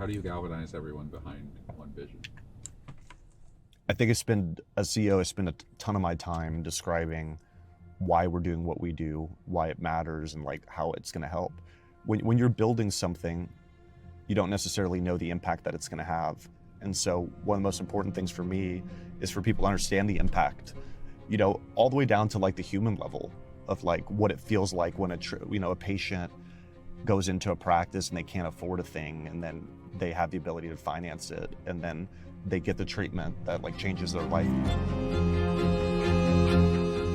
How do you galvanize everyone behind one vision? I think as CEO, I spend a ton of my time describing why we're doing what we do, why it matters, and like how it's going to help. When you're building something, you don't necessarily know the impact that it's going to have. And so one of the most important things for me is for people to understand the impact, you know, all the way down to like the human level of like what it feels like when a patient goes into a practice and they can't afford a thing, and then they have the ability to finance it, and then they get the treatment that like changes their life.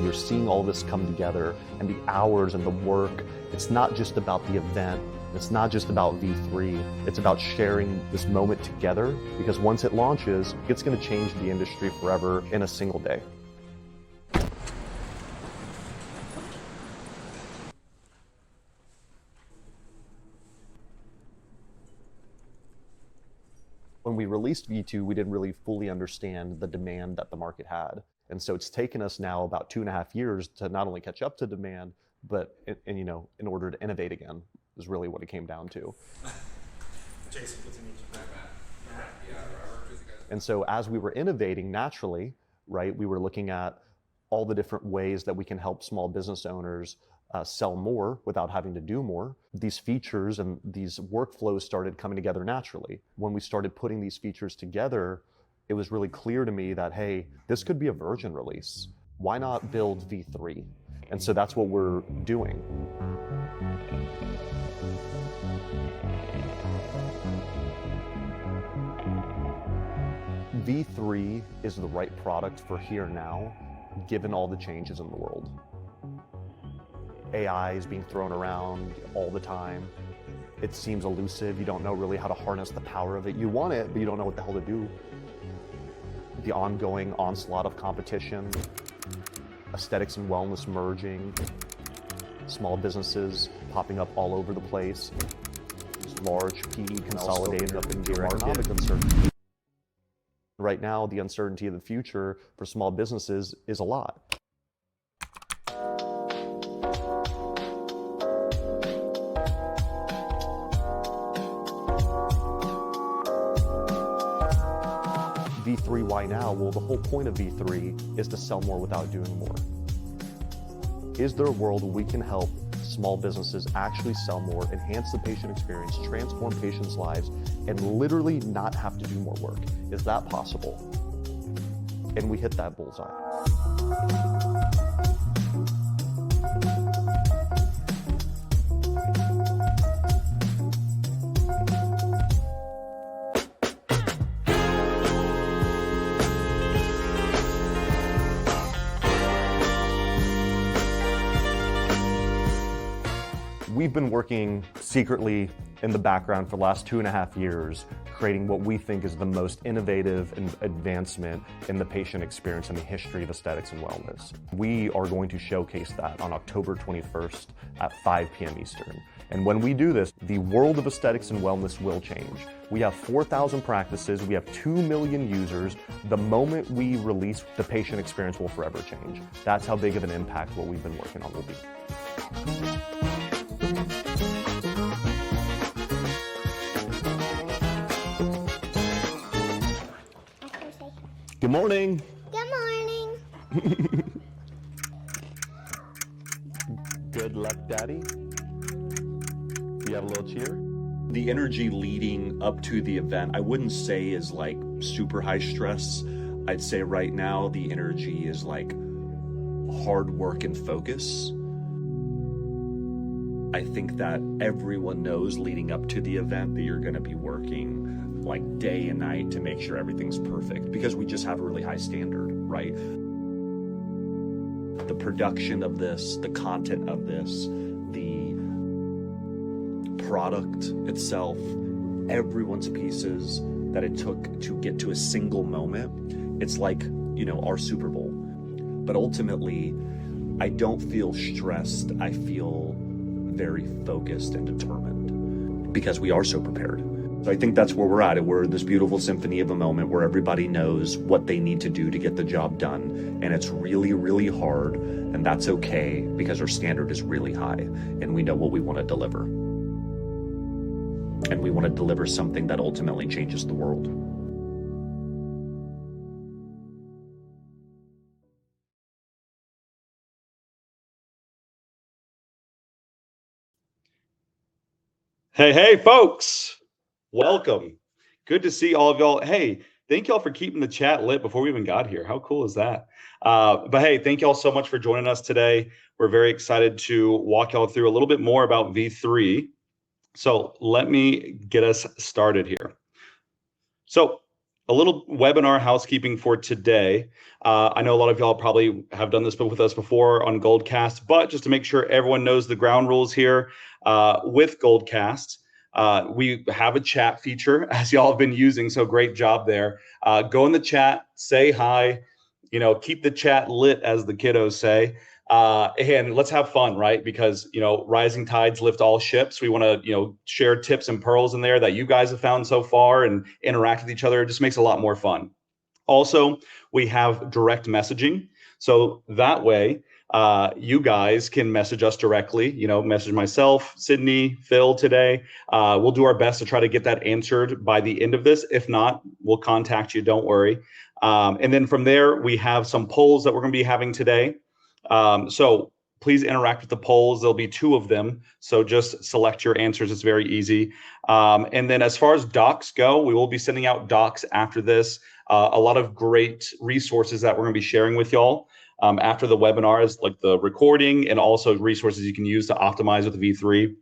You're seeing all this come together, and the hours and the work. It's not just about the event. It's not just about V3. It's about sharing this moment together, because once it launches, it's going to change the industry forever in a single day. When we released V2, we didn't really fully understand the demand that the market had. And so it's taken us now about 2.5 years to not only catch up to demand, but in order to innovate again, is really what it came down to. Jason, good to meet you. And so as we were innovating naturally, right, we were looking at all the different ways that we can help small business owners sell more without having to do more. These features and these workflows started coming together naturally. When we started putting these features together, it was really clear to me that, hey, this could be a version release. Why not build V3? And so that's what we're doing. V3 is the right product for here now, given all the changes in the world. AI is being thrown around all the time. It seems elusive. You don't know really how to harness the power of it. You want it, but you don't know what the hell to do. The ongoing onslaught of competition, aesthetics and wellness merging, small businesses popping up all over the place, large PE consolidating up into economic uncertainty. Right now, the uncertainty of the future for small businesses is a lot. V3, why now? Well, the whole point of V3 is to sell more without doing more. Is there a world where we can help small businesses actually sell more, enhance the patient experience, transform patients' lives, and literally not have to do more work? Is that possible? And we hit that bullseye. We've been working secretly in the background for the last 2.5 years, creating what we think is the most innovative advancement in the patient experience in the history of aesthetics and wellness. We are going to showcase that on October 21st at 5 p.m. Eastern. And when we do this, the world of aesthetics and wellness will change. We have 4,000 practices, we have 2 million users. The moment we release, the patient experience will forever change. That's how big of an impact what we've been working on will be. Good morning. Good morning. Good luck, Daddy. You have a little cheer? The energy leading up to the event, I wouldn't say is like super high stress. I'd say right now the energy is like hard work and focus. I think that everyone knows leading up to the event that you're going to be working like day and night to make sure everything's perfect, because we just have a really high standard, right? The production of this, the content of this, the product itself, everyone's pieces that it took to get to a single moment, it's like, you know, our Super Bowl. But ultimately, I don't feel stressed. I feel very focused and determined because we are so prepared. So I think that's where we're at. We're this beautiful symphony of a moment where everybody knows what they need to do to get the job done. And it's really, really hard. And that's okay, because our standard is really high and we know what we want to deliver. and we want to deliver something that ultimately changes the world. Hey, folks, welcome. Good to see all of y'all. Hey, thank y'all for keeping the chat lit before we even got here. How cool is that? But hey, thank y'all so much for joining us today. We're very excited to walk y'all through a little bit more about V3. So let me get us started here. So a little webinar housekeeping for today. I know a lot of y'all probably have done this with us before on Goldcast, but just to make sure everyone knows the ground rules here with Goldcast, we have a chat feature as y'all have been using, so great job there. Go in the chat, say hi, keep the chat lit, as the kiddos say. And let's have fun, right? Because, rising tides lift all ships. We want to, share tips and pearls in there that you guys have found so far and interact with each other. It just makes it a lot more fun. Also, we have direct messaging. So that way, you guys can message us directly, message myself, Sydney, Phil today. We'll do our best to try to get that answered by the end of this. If not, we'll contact you, don't worry. And then from there, we have some polls that we're going to be having today. So please interact with the polls. There'll be 2 of them. So just select your answers. It's very easy. And then as far as docs go, we will be sending out docs after this. A lot of great resources that we're going to be sharing with y'all after the webinars, like the recording and also resources you can use to optimize with V3.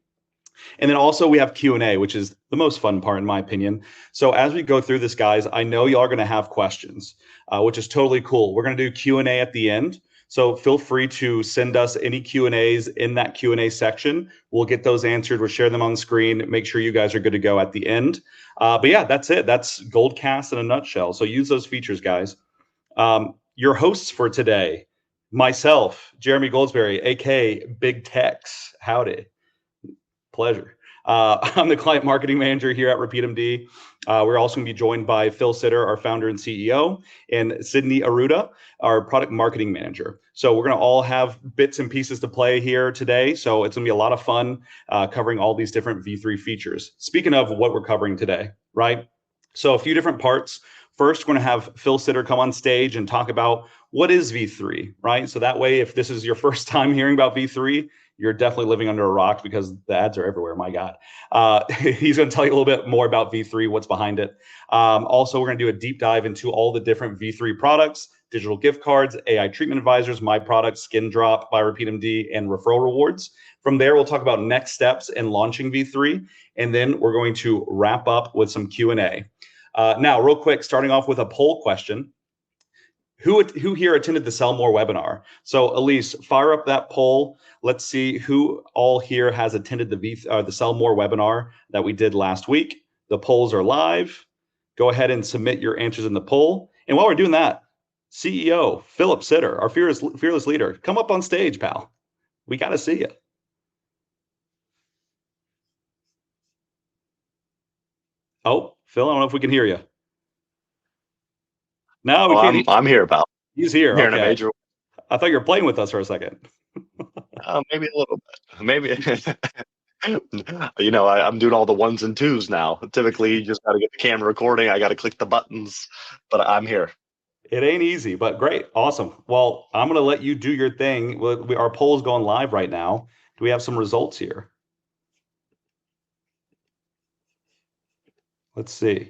And then also we have Q&A, which is the most fun part in my opinion. So as we go through this, guys, I know y'all are going to have questions, which is totally cool. We're going to do Q&A at the end. So feel free to send us any Q&As in that Q&A section. We'll get those answered. We'll share them on the screen. Make sure you guys are good to go at the end. But yeah, that's it. That's Goldcast in a nutshell. So use those features, guys. Your hosts for today, myself, Jeremy Goldsberry, aka Big Tex. Howdy. Pleasure. I'm the client marketing manager here at RepeatMD. We're also going to be joined by Phil Sitter, our founder and CEO, and Sydney Aruda, our product marketing manager. So we're going to all have bits and pieces to play here today. So it's going to be a lot of fun covering all these different V3 features. Speaking of what we're covering today, right? So a few different parts. First, we're going to have Phil Sitter come on stage and talk about what is V3, right? So that way, if this is your first time hearing about V3, you're definitely living under a rock because the ads are everywhere. My God. He's going to tell you a little bit more about V3, what's behind it. Also, we're going to do a deep dive into all the different V3 products, digital gift cards, AI treatment advisors, my product, Skin Drop by RepeatMD, and referral rewards. From there, we'll talk about next steps in launching V3. And then we're going to wrap up with some Q&A. Now, real quick, starting off with a poll question. Who here attended the Sell More webinar? So Elise, fire up that poll. Let's see who all here has attended the Sell More webinar that we did last week. The polls are live. Go ahead and submit your answers in the poll. And while we're doing that, CEO Philip Sitter, our fearless leader, come up on stage, pal. We got to see you. Oh, Phil, I don't know if we can hear you. No, we can't. I'm here, pal. He's here. Here in a Okay. major. I thought you were playing with us for a second. Maybe a little bit. Maybe. I'm doing all the 1s and 2s now. Typically, you just got to get the camera recording. I got to click the buttons, but I'm here. It ain't easy, but great. Awesome. Well, I'm going to let you do your thing. Our poll is going live right now. Do we have some results here? Let's see.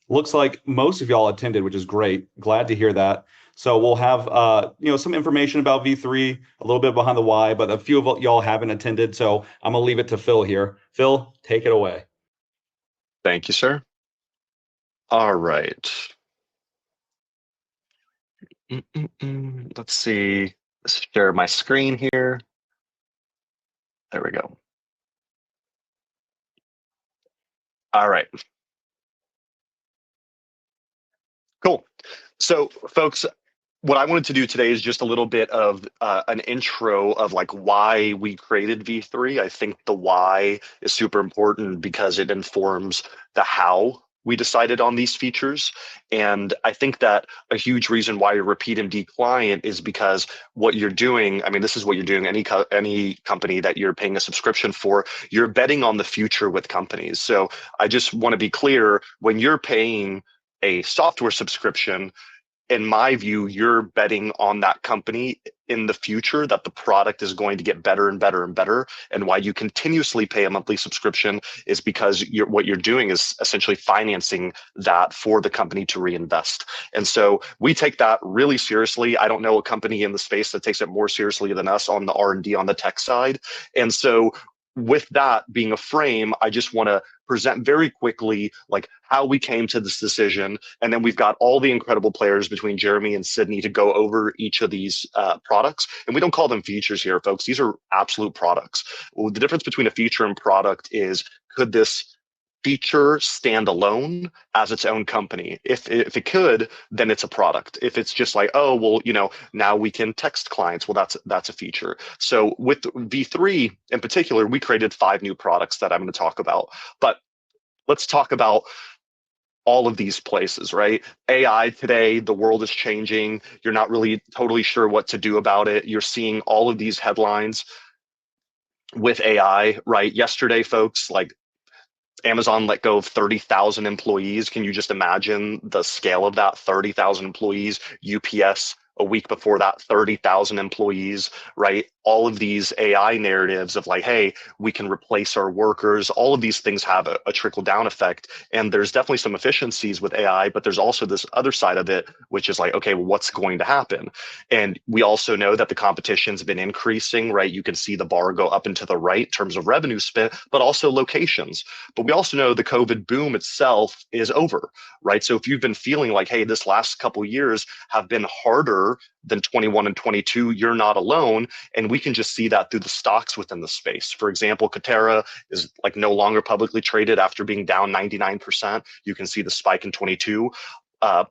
Looks like most of y'all attended, which is great. Glad to hear that. So we'll have some information about V3, a little bit behind the why, but a few of y'all haven't attended. So I'm gonna leave it to Phil here. Phil, take it away. Thank you, sir. All right. Let's see. Let's share my screen here. There we go. All right. Cool. So, folks, what I wanted to do today is just a little bit of an intro of like why we created V3. I think the why is super important because it informs the how we decided on these features. And I think that a huge reason why you're a RepeatMD client is because what you're doing, I mean, this is what you're doing, any company that you're paying a subscription for, you're betting on the future with companies. So I just want to be clear, when you're paying a software subscription, in my view, you're betting on that company in the future, that the product is going to get better and better and better. And why you continuously pay a monthly subscription is because what you're doing is essentially financing that for the company to reinvest. And so we take that really seriously. I don't know a company in the space that takes it more seriously than us on the R&D on the tech side. And so with that being a frame, I just want to present very quickly like how we came to this decision, and then we've got all the incredible players between Jeremy and Sydney to go over each of these products. And we don't call them features here, folks. These are absolute products. Well, the difference between a feature and product is, could this feature stand alone as its own company? If it could, then it's a product. If it's just like, oh, well, now we can text clients, well, that's a feature. So with V3 in particular, we created 5 new products that I'm going to talk about. But let's talk about all of these places, right? AI today, the world is changing. You're not really totally sure what to do about it. You're seeing all of these headlines with AI, right? Yesterday, folks, like Amazon let go of 30,000 employees. Can you just imagine the scale of that? 30,000 employees. UPS a week before that, 30,000 employees, right? All of these AI narratives of like, hey, we can replace our workers. All of these things have a trickle down effect. And there's definitely some efficiencies with AI, but there's also this other side of it, which is like, okay, well, what's going to happen? And we also know that the competition's been increasing, right? You can see the bar go up and to the right in terms of revenue spent, but also locations. But we also know the COVID boom itself is over, right? So if you've been feeling like, hey, this last couple of years have been harder than 21 and 22, you're not alone. And we can just see that through the stocks within the space. For example, Katera is like no longer publicly traded after being down 99%. You can see the spike in 22.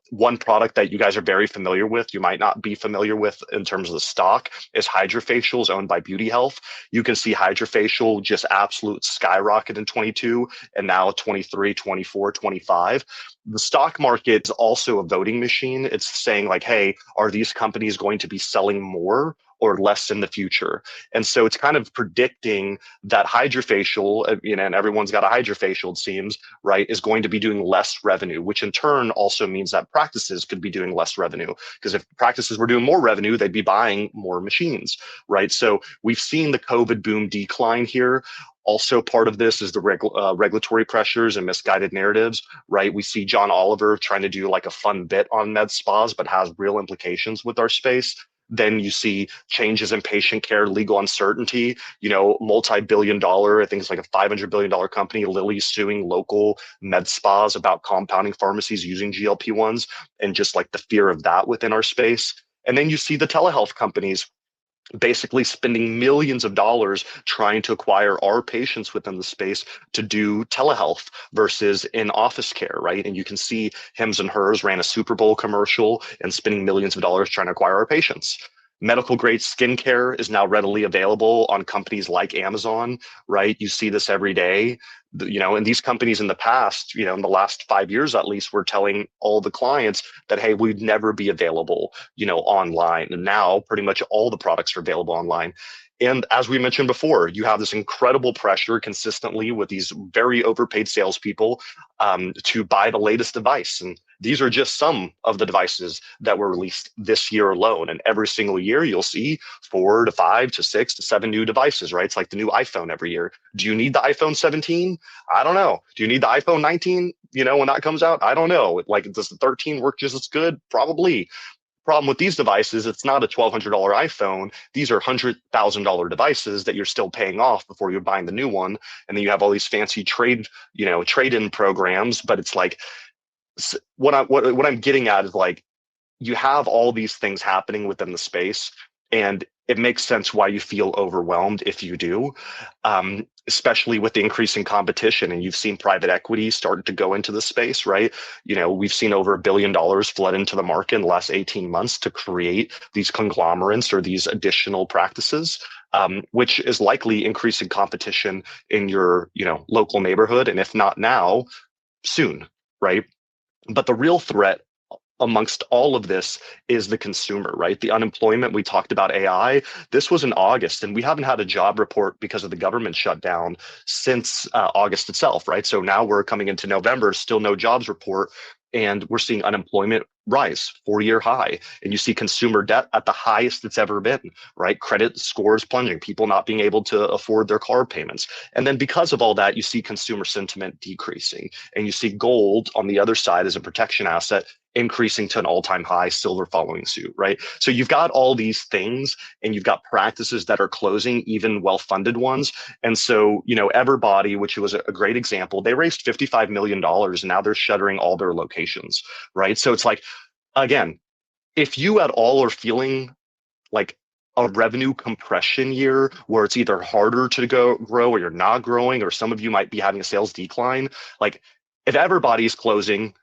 One product that you guys are very familiar with, you might not be familiar with in terms of the stock, is Hydrofacials, owned by Beauty Health. You can see Hydrofacial just absolute skyrocket in 22, and now 23, 24, 25. The stock market is also a voting machine. It's saying like, hey, are these companies going to be selling more or less in the future? And so it's kind of predicting that Hydrofacial, and everyone's got a Hydrofacial, it seems, right, is going to be doing less revenue, which in turn also means that practices could be doing less revenue. Because if practices were doing more revenue, they'd be buying more machines, right? So we've seen the COVID boom decline here. Also, part of this is the regulatory pressures and misguided narratives, right? We see John Oliver trying to do like a fun bit on med spas, but has real implications with our space. Then you see changes in patient care, legal uncertainty, multi-billion dollar, I think it's like a $500 billion company, Lilly, suing local med spas about compounding pharmacies using GLP-1s, and just like the fear of that within our space. And then you see the telehealth companies basically spending millions of dollars trying to acquire our patients within the space to do telehealth versus in-office care, right? And you can see Hims and Hers ran a Super Bowl commercial and spending millions of dollars trying to acquire our patients. Medical grade skincare is now readily available on companies like Amazon, right? You see this every day. And these companies in the past, in the last 5 years at least, were telling all the clients that, hey, we'd never be available, online. And now pretty much all the products are available online. And as we mentioned before, you have this incredible pressure consistently with these very overpaid salespeople to buy the latest device. And these are just some of the devices that were released this year alone. And every single year, you'll see 4 to 5 to 6 to 7 new devices, right? It's like the new iPhone every year. Do you need the iPhone 17? I don't know. Do you need the iPhone 19? When that comes out? I don't know. Like, does the 13 work just as good? Probably. Problem with these devices, it's not a $1,200 iPhone. These are $100,000 devices that you're still paying off before you're buying the new one. And then you have all these fancy trade-in programs. But it's like, what I'm getting at is like, you have all these things happening within the space, and it makes sense why you feel overwhelmed if you do, especially with the increasing competition. And you've seen private equity start to go into the space, right? We've seen over $1 billion flood into the market in the last 18 months to create these conglomerates or these additional practices, which is likely increasing competition in your local neighborhood. And if not now, soon. right? But the real threat amongst all of this is the consumer, right? The unemployment, we talked about AI. This was in August, and we haven't had a job report because of the government shutdown since August itself, right? So now we're coming into November, still no jobs report, and we're seeing unemployment rise, 4-year high. And you see consumer debt at the highest it's ever been, right? Credit scores plunging, people not being able to afford their car payments. And then because of all that, you see consumer sentiment decreasing. And you see gold on the other side as a protection asset increasing to an all-time high, silver following suit, right? So you've got all these things, and you've got practices that are closing, even well-funded ones. And so, Everbody, which was a great example, they raised $55 million, and now they're shuttering all their locations, right? So it's like, again, if you at all are feeling like a revenue compression year where it's either harder to grow or you're not growing, or some of you might be having a sales decline, like if Everybody's closing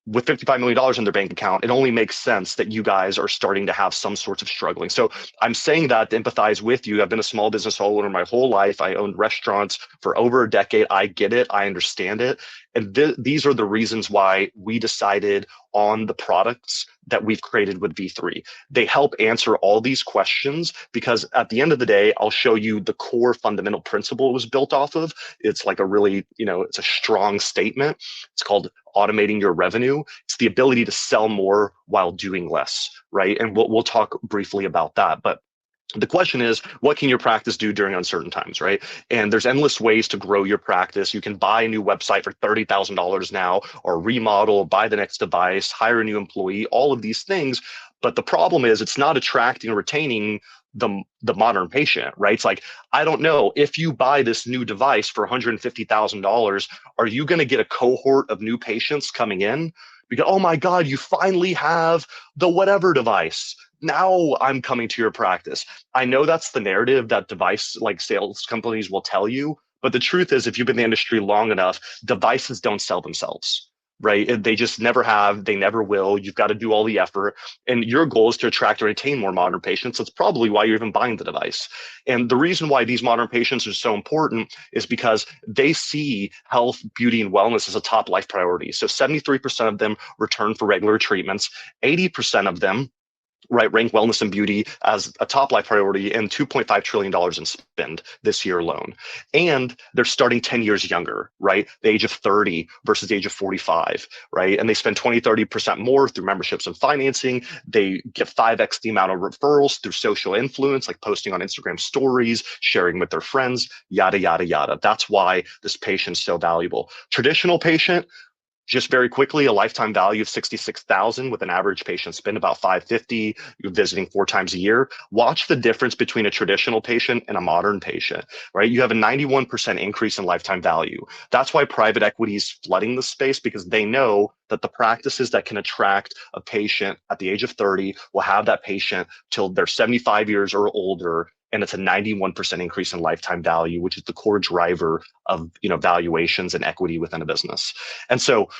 with $55 million in their bank account, it only makes sense that you guys are starting to have some sorts of struggling. So I'm saying that to empathize with you. I've been a small business owner my whole life. I owned restaurants for over a decade. I get it. I understand it. And these are the reasons why we decided on the products that we've created with V3. They help answer all these questions because at the end of the day, I'll show you the core fundamental principle it was built off of. It's like a really, it's a strong statement. It's called automating your revenue. It's the ability to sell more while doing less, right? And we'll talk briefly about that. But the question is, what can your practice do during uncertain times, right? And there's endless ways to grow your practice. You can buy a new website for $30,000 now, or remodel, buy the next device, hire a new employee, all of these things. But the problem is it's not attracting or retaining the modern patient, right? It's like, I don't know, if you buy this new device for $150,000, are you going to get a cohort of new patients coming in? Because, oh my God, you finally have the whatever device. Now I'm coming to your practice. I know that's the narrative that device like sales companies will tell you, but the truth is, if you've been in the industry long enough, devices don't sell themselves, right? They just never have, they never will. You've got to do all the effort. And your goal is to attract or retain more modern patients. That's probably why you're even buying the device. And the reason why these modern patients are so important is because they see health, beauty, and wellness as a top life priority. So 73% of them return for regular treatments, 80% of them rank wellness and beauty as a top life priority, and $2.5 trillion in spend this year alone. And they're starting 10 years younger, right? The age of 30 versus the age of 45, right? And they spend 20-30% more through memberships and financing. They get 5x the amount of referrals through social influence, like posting on Instagram stories, sharing with their friends, yada, yada, yada. That's why this patient's so valuable. Traditional patient, just very quickly, a lifetime value of $66,000 with an average patient spend about $550. You're visiting 4 times a year. Watch the difference between a traditional patient and a modern patient, right? You have a 91% increase in lifetime value. That's why private equity is flooding the space, because they know that the practices that can attract a patient at the age of 30 will have that patient till they're 75 years or older. And it's a 91% increase in lifetime value, which is the core driver of valuations and equity within a business. And so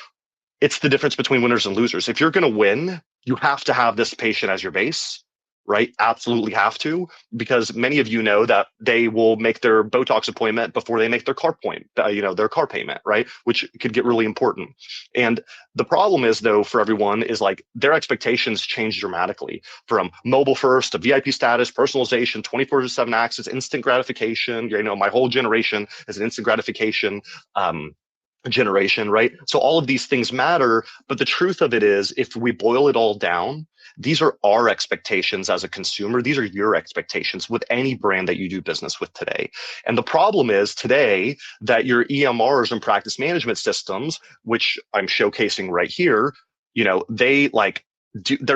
it's the difference between winners and losers. If you're going to win, you have to have this patient as your base, right? Absolutely have to, because many of you know that they will make their Botox appointment before they make their car their car payment, right? Which could get really important. And the problem is, though, for everyone is like their expectations change dramatically from mobile first to VIP status, personalization, 24/7 access, instant gratification. My whole generation is an instant gratification generation, right? So all of these things matter, but the truth of it is, if we boil it all down, these are our expectations as a consumer. These are your expectations with any brand that you do business with today. And the problem is today that your EMRs and practice management systems, which I'm showcasing right here, they're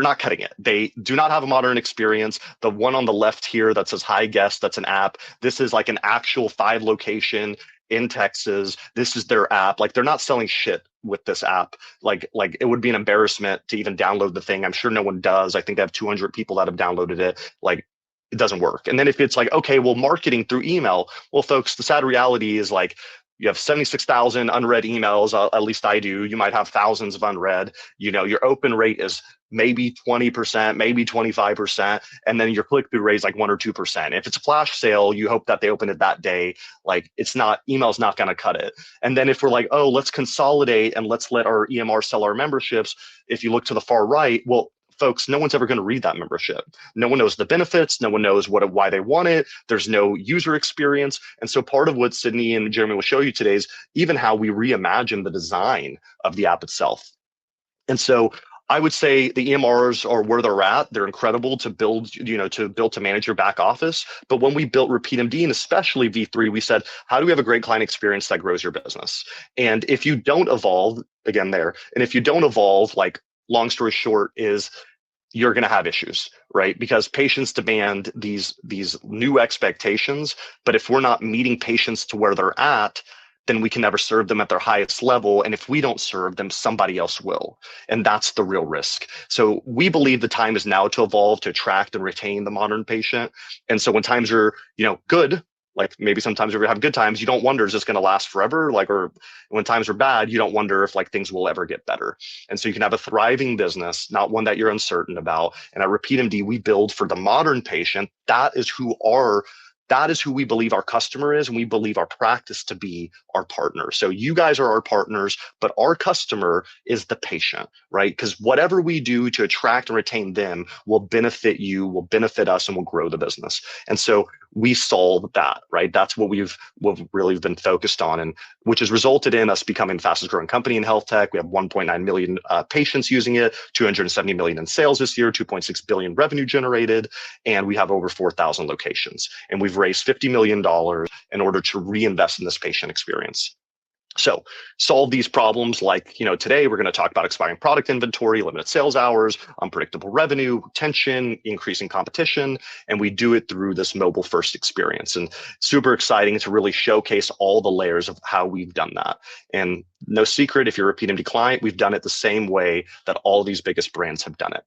not cutting it. They do not have a modern experience. The one on the left here that says Hi Guest, that's an app. This is like an actual 5 location in Texas. This is their app. Like, they're not selling shit with this app. Like it would be an embarrassment to even download the thing. I'm sure no one does. I think they have 200 people that have downloaded it. Like, it doesn't work. And then if it's like, okay, well, marketing through email. Well, folks, the sad reality is like, you have 76,000 unread emails. At least I do. You might have thousands of unread. Your open rate is maybe 20%, maybe 25, and then your click-through rate is like 1 or 2%. If it's a flash sale, you hope that they open it that day. Like email's not going to cut it. And then if we're like, oh, let's consolidate and let's let our EMR sell our memberships, if you look to the far right, well, folks, no one's ever going to read that membership. No one knows the benefits. No one knows why they want it. There's no user experience. And so part of what Sydney and Jeremy will show you today is even how we reimagine the design of the app itself. And so I would say the EMRs are where they're at. They're incredible to build, to manage your back office. But when we built RepeatMD and especially V3, we said, how do we have a great client experience that grows your business? And if you don't evolve, like, long story short is you're going to have issues, right? Because patients demand these new expectations. But if we're not meeting patients to where they're at, then we can never serve them at their highest level. And if we don't serve them, somebody else will. And that's the real risk. So we believe the time is now to evolve, to attract and retain the modern patient. And so when times are, good, like maybe sometimes if you have good times, you don't wonder, is this going to last forever? Like, or when times are bad, you don't wonder if like things will ever get better. And so you can have a thriving business, not one that you're uncertain about. And at RepeatMD, we build for the modern patient. That is who we believe our customer is, and we believe our practice to be our partner. So you guys are our partners, but our customer is the patient, right? Because whatever we do to attract and retain them will benefit you, will benefit us, and will grow the business. And so we solve that, right? That's what we've really been focused on, and which has resulted in us becoming the fastest growing company in health tech. We have 1.9 million patients using it, 270 million in sales this year, 2.6 billion revenue generated, and we have over 4,000 locations. And we've raised $50 million in order to reinvest in this patient experience. So solve these problems like, today we're going to talk about expiring product inventory, limited sales hours, unpredictable revenue, retention, increasing competition, and we do it through this mobile first experience. And super exciting to really showcase all the layers of how we've done that. And no secret, if you're a RepeatMD client, we've done it the same way that all these biggest brands have done it.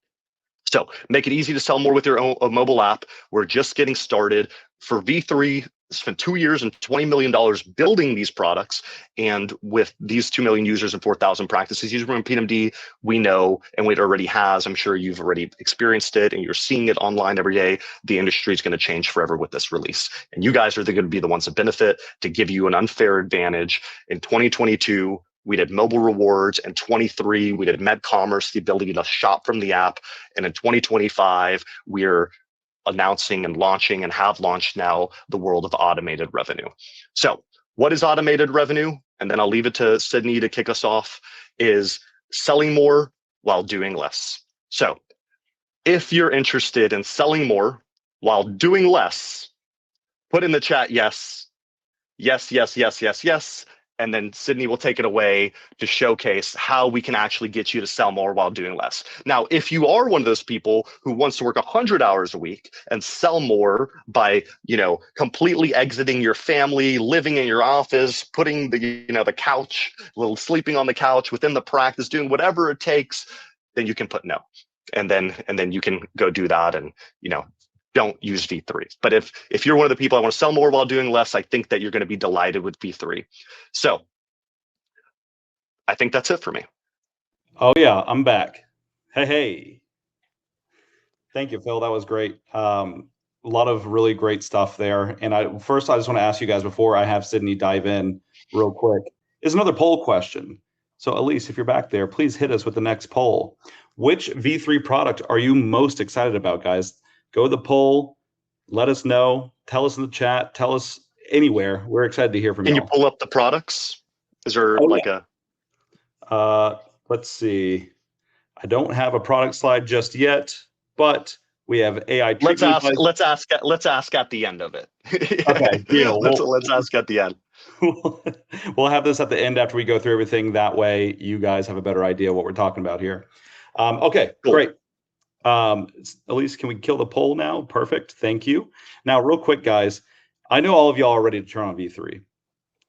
So make it easy to sell more with your own mobile app. We're just getting started. For V3, spent 2 years and $20 million building these products. And with these 2 million users and 4,000 practices using RepeatMD, we know, and it already has, I'm sure you've already experienced it and you're seeing it online every day, the industry is going to change forever with this release. And you guys are going to be the ones that benefit, to give you an unfair advantage. In 2022, we did mobile rewards. In 23, we did med commerce, the ability to shop from the app. And in 2025, we're announcing and launching and have launched now the world of automated revenue. So what is automated revenue? And then I'll leave it to Sydney to kick us off, is selling more while doing less. So if you're interested in selling more while doing less, put in the chat, yes, yes, yes, yes, yes, yes. And then Sydney will take it away to showcase how we can actually get you to sell more while doing less. Now, if you are one of those people who wants to work 100 hours a week and sell more by, completely exiting your family, living in your office, putting the couch, sleeping on the couch within the practice, doing whatever it takes, then you can put no. And then you can go do that and, don't use V3. But if you're one of the people I want to sell more while doing less, I think that you're going to be delighted with V3. So I think that's it for me. Oh yeah, I'm back. Hey. Thank you, Phil. That was great. A lot of really great stuff there. And I just want to ask you guys before I have Sydney dive in real quick, is another poll question. So Elise, if you're back there, please hit us with the next poll. Which V3 product are you most excited about, guys? Go to the poll, let us know, tell us in the chat, tell us anywhere. We're excited to hear from you. Can you pull up the products? Is there let's see. I don't have a product slide just yet, but we have AI treatment. Let's ask at the end of it. Okay, deal. Let's ask at the end. We'll have this at the end after we go through everything. That way you guys have a better idea what we're talking about here. Okay, cool. Great. Elise, can we kill the poll now? Perfect. Thank you. Now, real quick, guys, I know all of y'all are ready to turn on V3.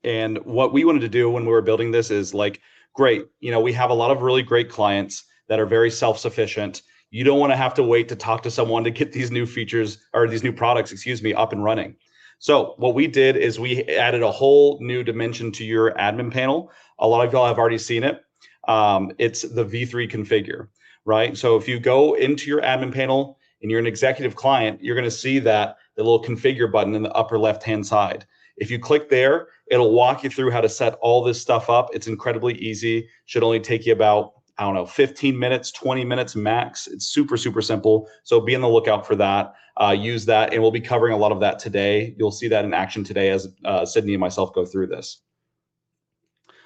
And what we wanted to do when we were building this is like, great, we have a lot of really great clients that are very self-sufficient. You don't want to have to wait to talk to someone to get these new features or these new products, up and running. So what we did is we added a whole new dimension to your admin panel. A lot of y'all have already seen it. It's the V3 configure. right? So if you go into your admin panel and you're an executive client, you're going to see that the little configure button in the upper left-hand side. If you click there, it'll walk you through how to set all this stuff up. It's incredibly easy. Should only take you about, I don't know, 15 minutes, 20 minutes max. It's super, super simple. So be on the lookout for that. Use that, and we'll be covering a lot of that today. You'll see that in action today as Sydney and myself go through this.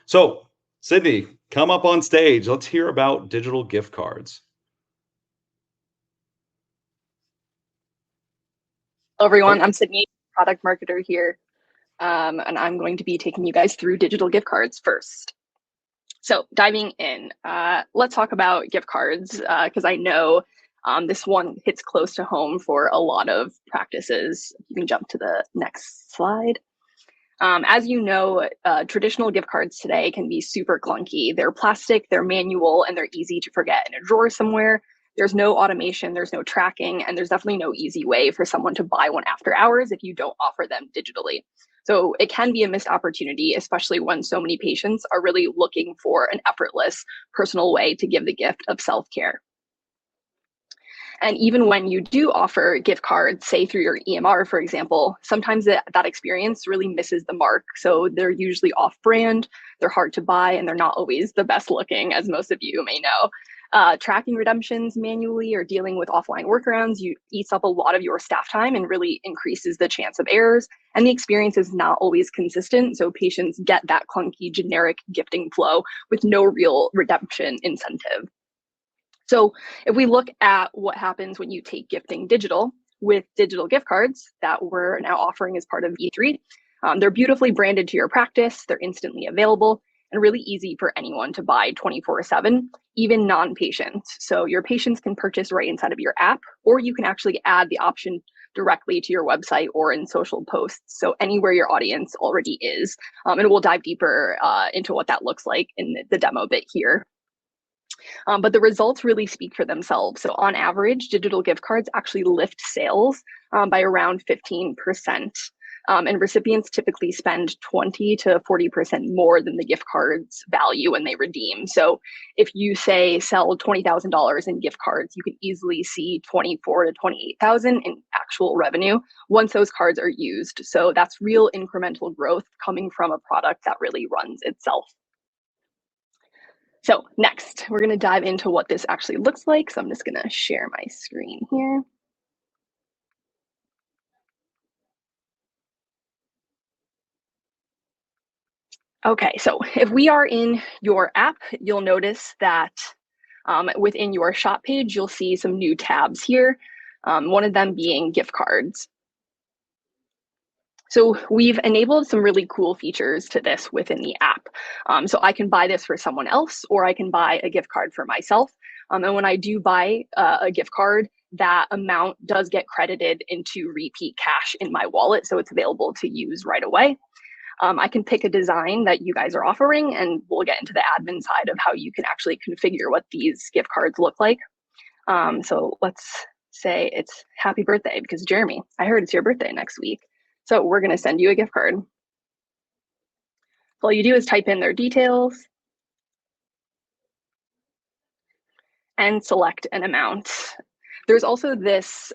So Sydney, come up on stage. Let's hear about digital gift cards. Hello, everyone. I'm Sydney, product marketer here, and I'm going to be taking you guys through digital gift cards first. So diving in, let's talk about gift cards because I know this one hits close to home for a lot of practices. You can jump to the next slide. As you know, traditional gift cards today can be super clunky. They're plastic, they're manual, and they're easy to forget in a drawer somewhere. There's no automation, there's no tracking, and there's definitely no easy way for someone to buy one after hours if you don't offer them digitally. So it can be a missed opportunity, especially when so many patients are really looking for an effortless, personal way to give the gift of self-care. And even when you do offer gift cards, say through your EMR, for example, sometimes that experience really misses the mark. So they're usually off-brand, they're hard to buy, and they're not always the best looking, as most of you may know. Tracking redemptions manually or dealing with offline workarounds eats up a lot of your staff time and really increases the chance of errors. And the experience is not always consistent. So patients get that clunky generic gifting flow with no real redemption incentive. So if we look at what happens when you take gifting digital with digital gift cards that we're now offering as part of V3, they're beautifully branded to your practice, they're instantly available, and really easy for anyone to buy 24/7, even non-patients. So your patients can purchase right inside of your app, or you can actually add the option directly to your website or in social posts. So anywhere your audience already is. And we'll dive deeper into what that looks like in the demo bit here. But the results really speak for themselves. So on average, digital gift cards actually lift sales by around 15%. And recipients typically spend 20 to 40% more than the gift card's value when they redeem. So if you say sell $20,000 in gift cards, you can easily see 24 to 28,000 in actual revenue once those cards are used. So that's real incremental growth coming from a product that really runs itself. So next, we're going to dive into what this actually looks like. So I'm just going to share my screen here. Okay, so if we are in your app, you'll notice that within your shop page, you'll see some new tabs here, one of them being gift cards. So we've enabled some really cool features to this within the app. So I can buy this for someone else, or I can buy a gift card for myself. And when I do buy a gift card, that amount does get credited into Repeat Cash in my wallet, so it's available to use right away. I can pick a design that you guys are offering, and we'll get into the admin side of how you can actually configure what these gift cards look like. So let's say it's happy birthday, because Jeremy, I heard it's your birthday next week. So we're going to send you a gift card. All you do is type in their details and select an amount. There's also this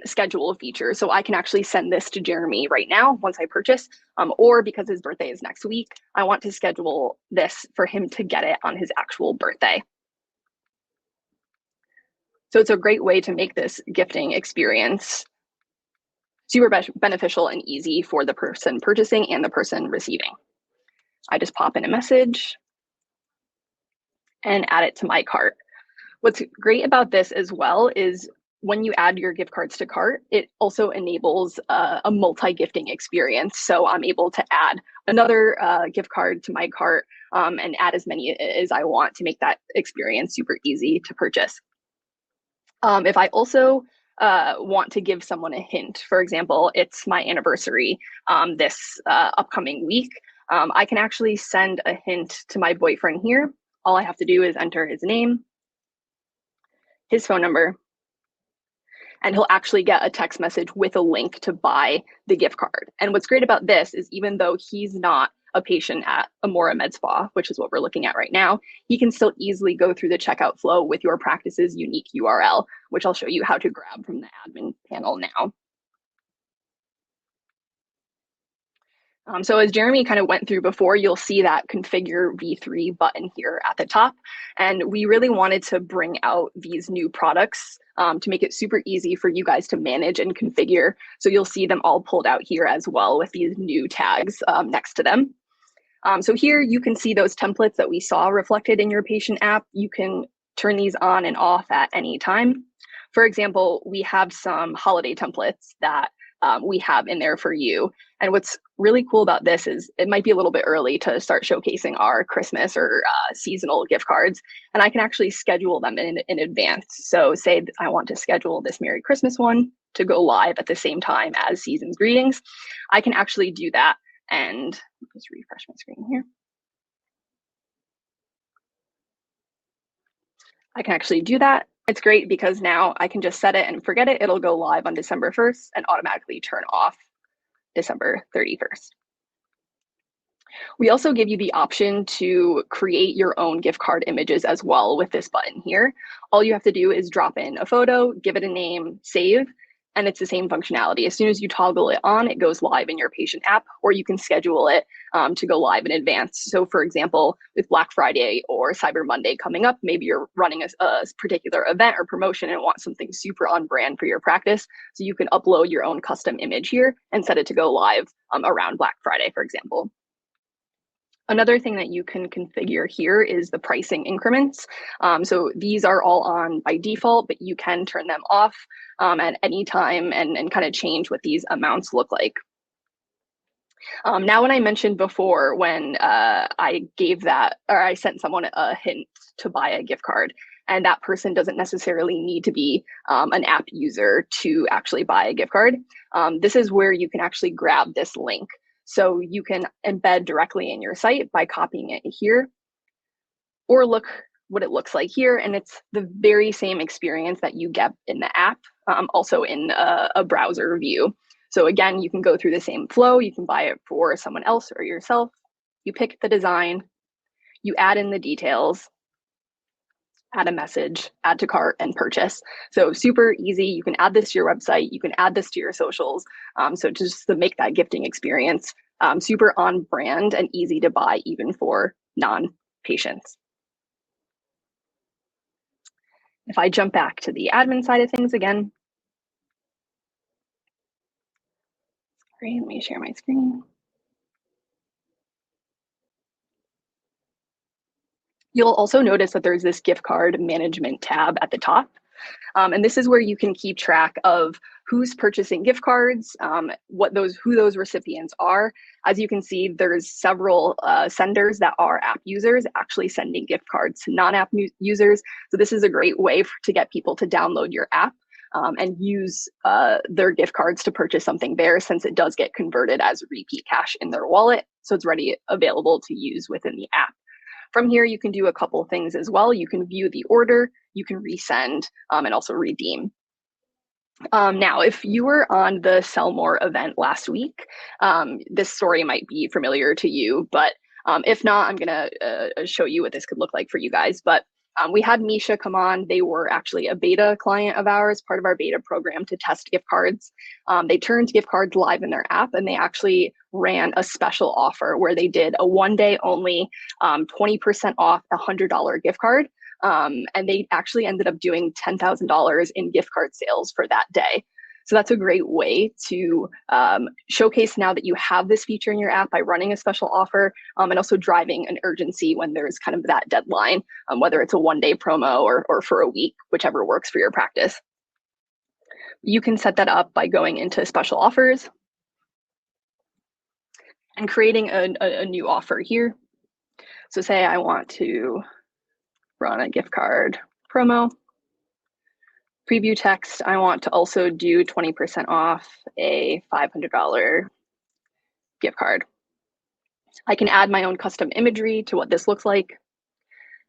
schedule feature, so I can actually send this to Jeremy right now once I purchase, or because his birthday is next week, I want to schedule this for him to get it on his actual birthday. So it's a great way to make this gifting experience super beneficial and easy for the person purchasing and the person receiving. I just pop in a message and add it to my cart. What's great about this as well is when you add your gift cards to cart, it also enables a multi-gifting experience. So I'm able to add another gift card to my cart and add as many as I want to make that experience super easy to purchase. If I also want to give someone a hint, for example, it's my anniversary this upcoming week, I can actually send a hint to my boyfriend here. All I have to do is enter his name, his phone number, and he'll actually get a text message with a link to buy the gift card. And what's great about this is even though he's not a patient at Amora Med Spa, which is what we're looking at right now, he can still easily go through the checkout flow with your practice's unique URL, which I'll show you how to grab from the admin panel now. So as Jeremy kind of went through before, you'll see that configure V3 button here at the top. And we really wanted to bring out these new products to make it super easy for you guys to manage and configure. So you'll see them all pulled out here as well with these new tags next to them. So here you can see those templates that we saw reflected in your patient app. You can turn these on and off at any time. For example, we have some holiday templates that we have in there for you. And what's really cool about this is it might be a little bit early to start showcasing our Christmas or seasonal gift cards. And I can actually schedule them in advance. So say I want to schedule this Merry Christmas one to go live at the same time as Season's Greetings. I can actually do that. And just refresh my screen here. I can actually do that. It's great because now I can just set it and forget it. It'll go live on December 1st and automatically turn off December 31st. We also give you the option to create your own gift card images as well with this button here. All you have to do is drop in a photo, give it a name, save, and it's the same functionality. As soon as you toggle it on, it goes live in your patient app, or you can schedule it to go live in advance. So for example, with Black Friday or Cyber Monday coming up, maybe you're running a particular event or promotion and want something super on brand for your practice. So you can upload your own custom image here and set it to go live around Black Friday, for example. Another thing that you can configure here is the pricing increments. So these are all on by default, but you can turn them off at any time and kind of change what these amounts look like. Now, when I mentioned before, when I gave that, or I sent someone a hint to buy a gift card, and that person doesn't necessarily need to be an app user to actually buy a gift card, this is where you can actually grab this link. So you can embed directly in your site by copying it here, or look what it looks like here. And it's the very same experience that you get in the app, also in a browser view. So again, you can go through the same flow. You can buy it for someone else or yourself. You pick the design, you add in the details, add a message, add to cart, and purchase. So super easy. You can add this to your website. You can add this to your socials. So just to make that gifting experience super on brand and easy to buy even for non-patients. If I jump back to the admin side of things again, sorry, let me share my screen. You'll also notice that there's this gift card management tab at the top. And this is where you can keep track of who's purchasing gift cards, who those recipients are. As you can see, there's several senders that are app users actually sending gift cards to non-app users. So this is a great way to get people to download your app and use their gift cards to purchase something there, since it does get converted as repeat cash in their wallet. So it's ready, available to use within the app. From here, you can do a couple things as well. You can view the order, you can resend, and also redeem. Now, if you were on the Sell More event last week, this story might be familiar to you, but if not, I'm gonna show you what this could look like for you guys. But we had Misha come on. They were actually a beta client of ours, part of our beta program to test gift cards. They turned gift cards live in their app, and they actually ran a special offer where they did a one-day only 20% off a $100 gift card. And they actually ended up doing $10,000 in gift card sales for that day. So that's a great way to showcase now that you have this feature in your app by running a special offer, and also driving an urgency when there's kind of that deadline, whether it's a one-day promo or for a week, whichever works for your practice. You can set that up by going into special offers and creating a new offer here. So say I want to run a gift card promo. Preview text, I want to also do 20% off a $500 gift card. I can add my own custom imagery to what this looks like,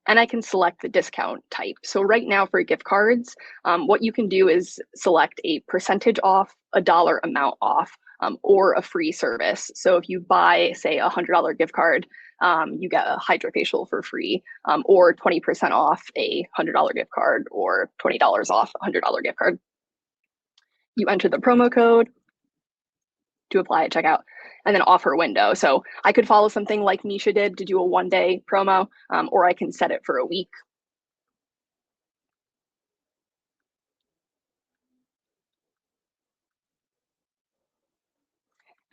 and I can select the discount type. So right now for gift cards, what you can do is select a percentage off, a dollar amount off, or a free service. So if you buy, say, a $100 gift card, you get a hydrofacial for free, or 20% off a $100 gift card, or $20 off a $100 gift card. You enter the promo code to apply at checkout, and then offer window. So I could follow something like Misha did to do a 1-day promo, or I can set it for a week.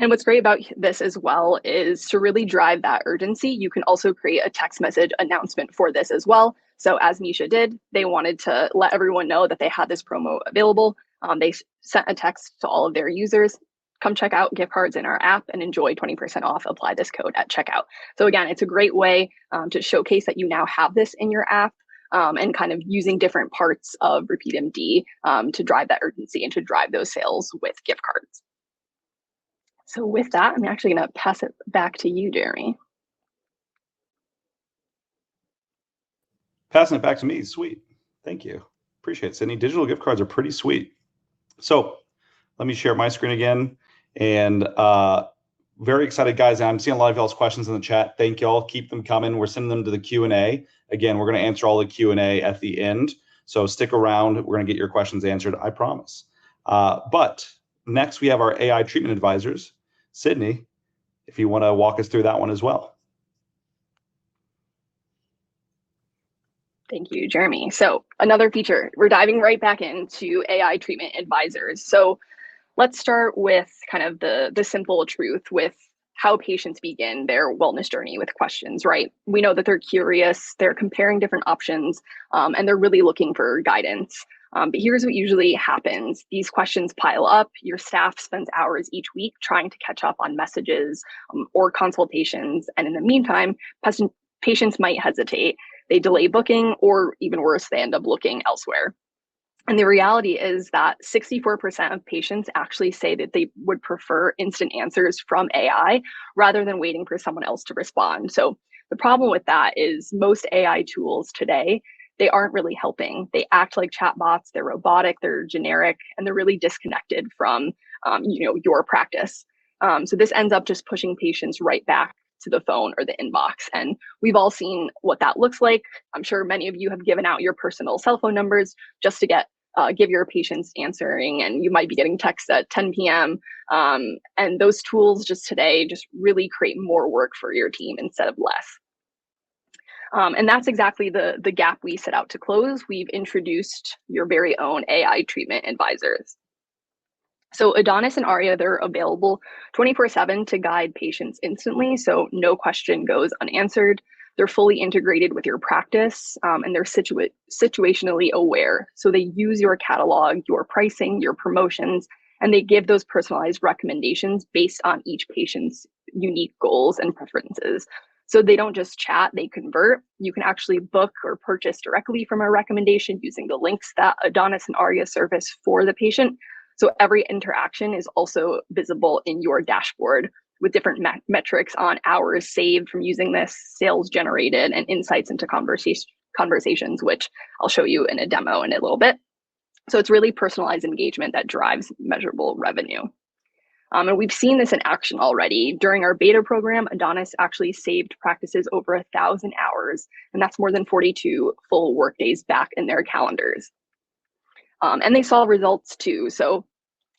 And what's great about this as well is to really drive that urgency, you can also create a text message announcement for this as well. So as Misha did, they wanted to let everyone know that they had this promo available. They sent a text to all of their users, come check out gift cards in our app and enjoy 20% off, apply this code at checkout. So again, it's a great way to showcase that you now have this in your app, and kind of using different parts of RepeatMD to drive that urgency and to drive those sales with gift cards. So with that, I'm actually going to pass it back to you, Jeremy. Passing it back to me. Sweet. Thank you. Appreciate it, Sydney. Digital gift cards are pretty sweet. So let me share my screen again. And very excited, guys. I'm seeing a lot of y'all's questions in the chat. Thank y'all. Keep them coming. We're sending them to the Q&A. Again, we're going to answer all the Q&A at the end. So stick around. We're going to get your questions answered, I promise. But next, we have our AI treatment advisors. Sydney, if you want to walk us through that one as well. Thank you, Jeremy. So another feature, we're diving right back into AI treatment advisors. So let's start with kind of the simple truth with how patients begin their wellness journey with questions, right? We know that they're curious, they're comparing different options, and they're really looking for guidance. But here's what usually happens. These questions pile up. Your staff spends hours each week trying to catch up on messages or consultations. And in the meantime, patients might hesitate. They delay booking, or even worse, they end up looking elsewhere. And the reality is that 64% of patients actually say that they would prefer instant answers from AI rather than waiting for someone else to respond. So the problem with that is most AI tools today, they aren't really helping. They act like chatbots, they're robotic, they're generic, and they're really disconnected from your practice. So this ends up just pushing patients right back to the phone or the inbox. And we've all seen what that looks like. I'm sure many of you have given out your personal cell phone numbers just to give your patients answering, and you might be getting texts at 10 p.m. And those tools just today just really create more work for your team instead of less. And that's exactly the gap we set out to close. We've introduced your very own AI treatment advisors. So Adonis and Aria, they're available 24/7 to guide patients instantly, so no question goes unanswered. They're fully integrated with your practice, and they're situationally aware. So they use your catalog, your pricing, your promotions, and they give those personalized recommendations based on each patient's unique goals and preferences. So they don't just chat, they convert. You can actually book or purchase directly from a recommendation using the links that Adonis and Aria service for the patient. So every interaction is also visible in your dashboard with different metrics on hours saved from using this, sales generated, and insights into conversations, which I'll show you in a demo in a little bit. So it's really personalized engagement that drives measurable revenue. And we've seen this in action already. During our beta program, Adonis actually saved practices over 1,000 hours, and that's more than 42 full workdays back in their calendars. And they saw results too. So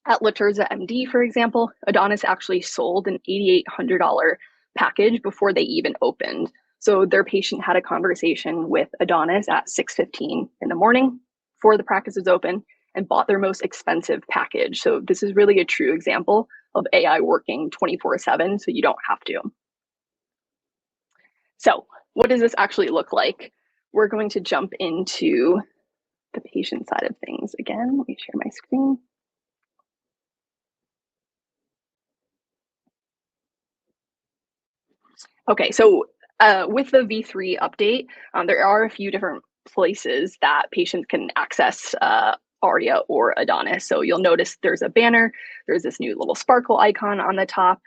at Laterza MD, for example, Adonis actually sold an $8,800 package before they even opened. So their patient had a conversation with Adonis at 6:15 in the morning before the practice was open and bought their most expensive package. So this is really a true example of AI working 24/7, so you don't have to. So what does this actually look like? We're going to jump into the patient side of things again. Let me share my screen. Okay, so with the V3 update, there are a few different places that patients can access Aria or Adonis. So you'll notice there's a banner, there's this new little sparkle icon on the top,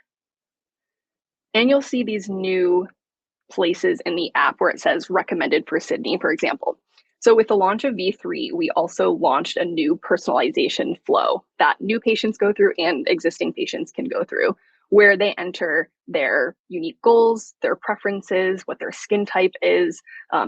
and you'll see these new places in the app where it says recommended for Sydney, for example. So with the launch of V3, we also launched a new personalization flow that new patients go through and existing patients can go through, where they enter their unique goals, their preferences, what their skin type is,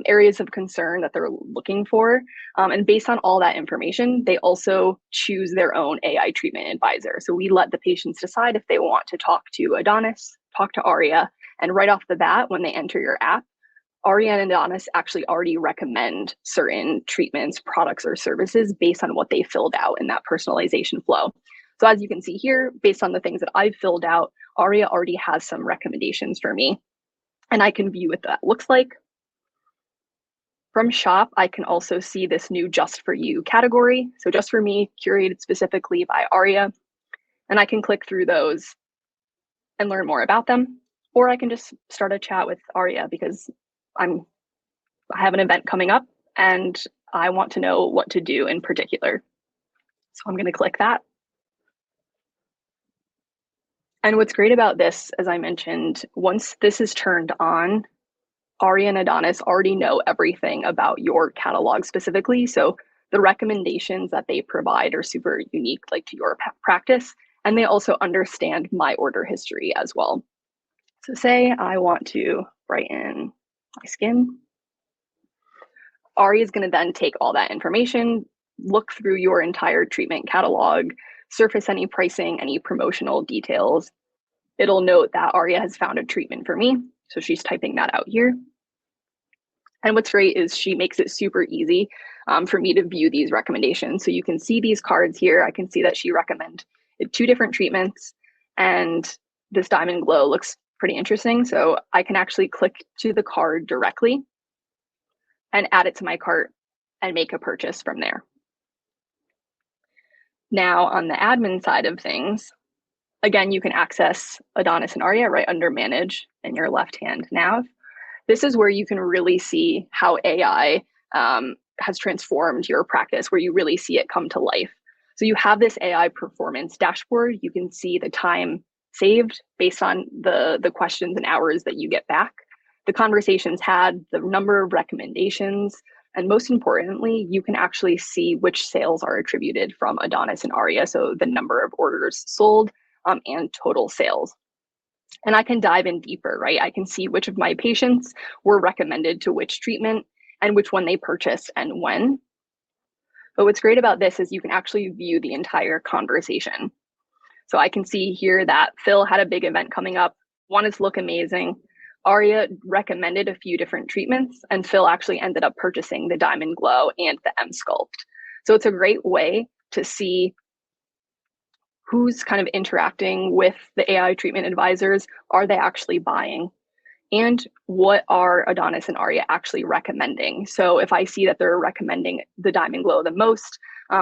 areas of concern that they're looking for. And based on all that information, they also choose their own AI treatment advisor. So we let the patients decide if they want to talk to Adonis, talk to Aria, and right off the bat, when they enter your app, Aria and Adonis actually already recommend certain treatments, products, or services based on what they filled out in that personalization flow. So as you can see here, based on the things that I've filled out, Aria already has some recommendations for me, and I can view what that looks like. From Shop, I can also see this new Just For You category. So Just For Me, curated specifically by Aria, and I can click through those and learn more about them, or I can just start a chat with Aria because I have an event coming up and I want to know what to do in particular. So I'm going to click that. And what's great about this, as I mentioned, once this is turned on, Aria and Adonis already know everything about your catalog specifically. So the recommendations that they provide are super unique, like to your practice, and they also understand my order history as well. So say I want to brighten my skin. Aria is going to then take all that information, look through your entire treatment catalog, surface any pricing, any promotional details. It'll note that Aria has found a treatment for me, so she's typing that out here. And what's great is she makes it super easy for me to view these recommendations. So you can see these cards here. I can see that she recommended 2 different treatments, and this Diamond Glow looks pretty interesting. So I can actually click to the card directly and add it to my cart and make a purchase from there. Now on the admin side of things, again, you can access Adonis and Aria right under Manage in your left-hand nav. This is where you can really see how AI has transformed your practice, where you really see it come to life. So you have this AI performance dashboard. You can see the time saved based on the questions and hours that you get back, the conversations had, the number of recommendations, and most importantly, you can actually see which sales are attributed from Adonis and Aria, so the number of orders sold and total sales. And I can dive in deeper, right? I can see which of my patients were recommended to which treatment and which one they purchased and when. But what's great about this is you can actually view the entire conversation. So I can see here that Phil had a big event coming up, wanted to look amazing. Aria recommended a few different treatments, and Phil actually ended up purchasing the Diamond Glow and the M Sculpt. So it's a great way to see who's kind of interacting with the AI treatment advisors. Are they actually buying? And what are Adonis and Aria actually recommending? So if I see that they're recommending the Diamond Glow the most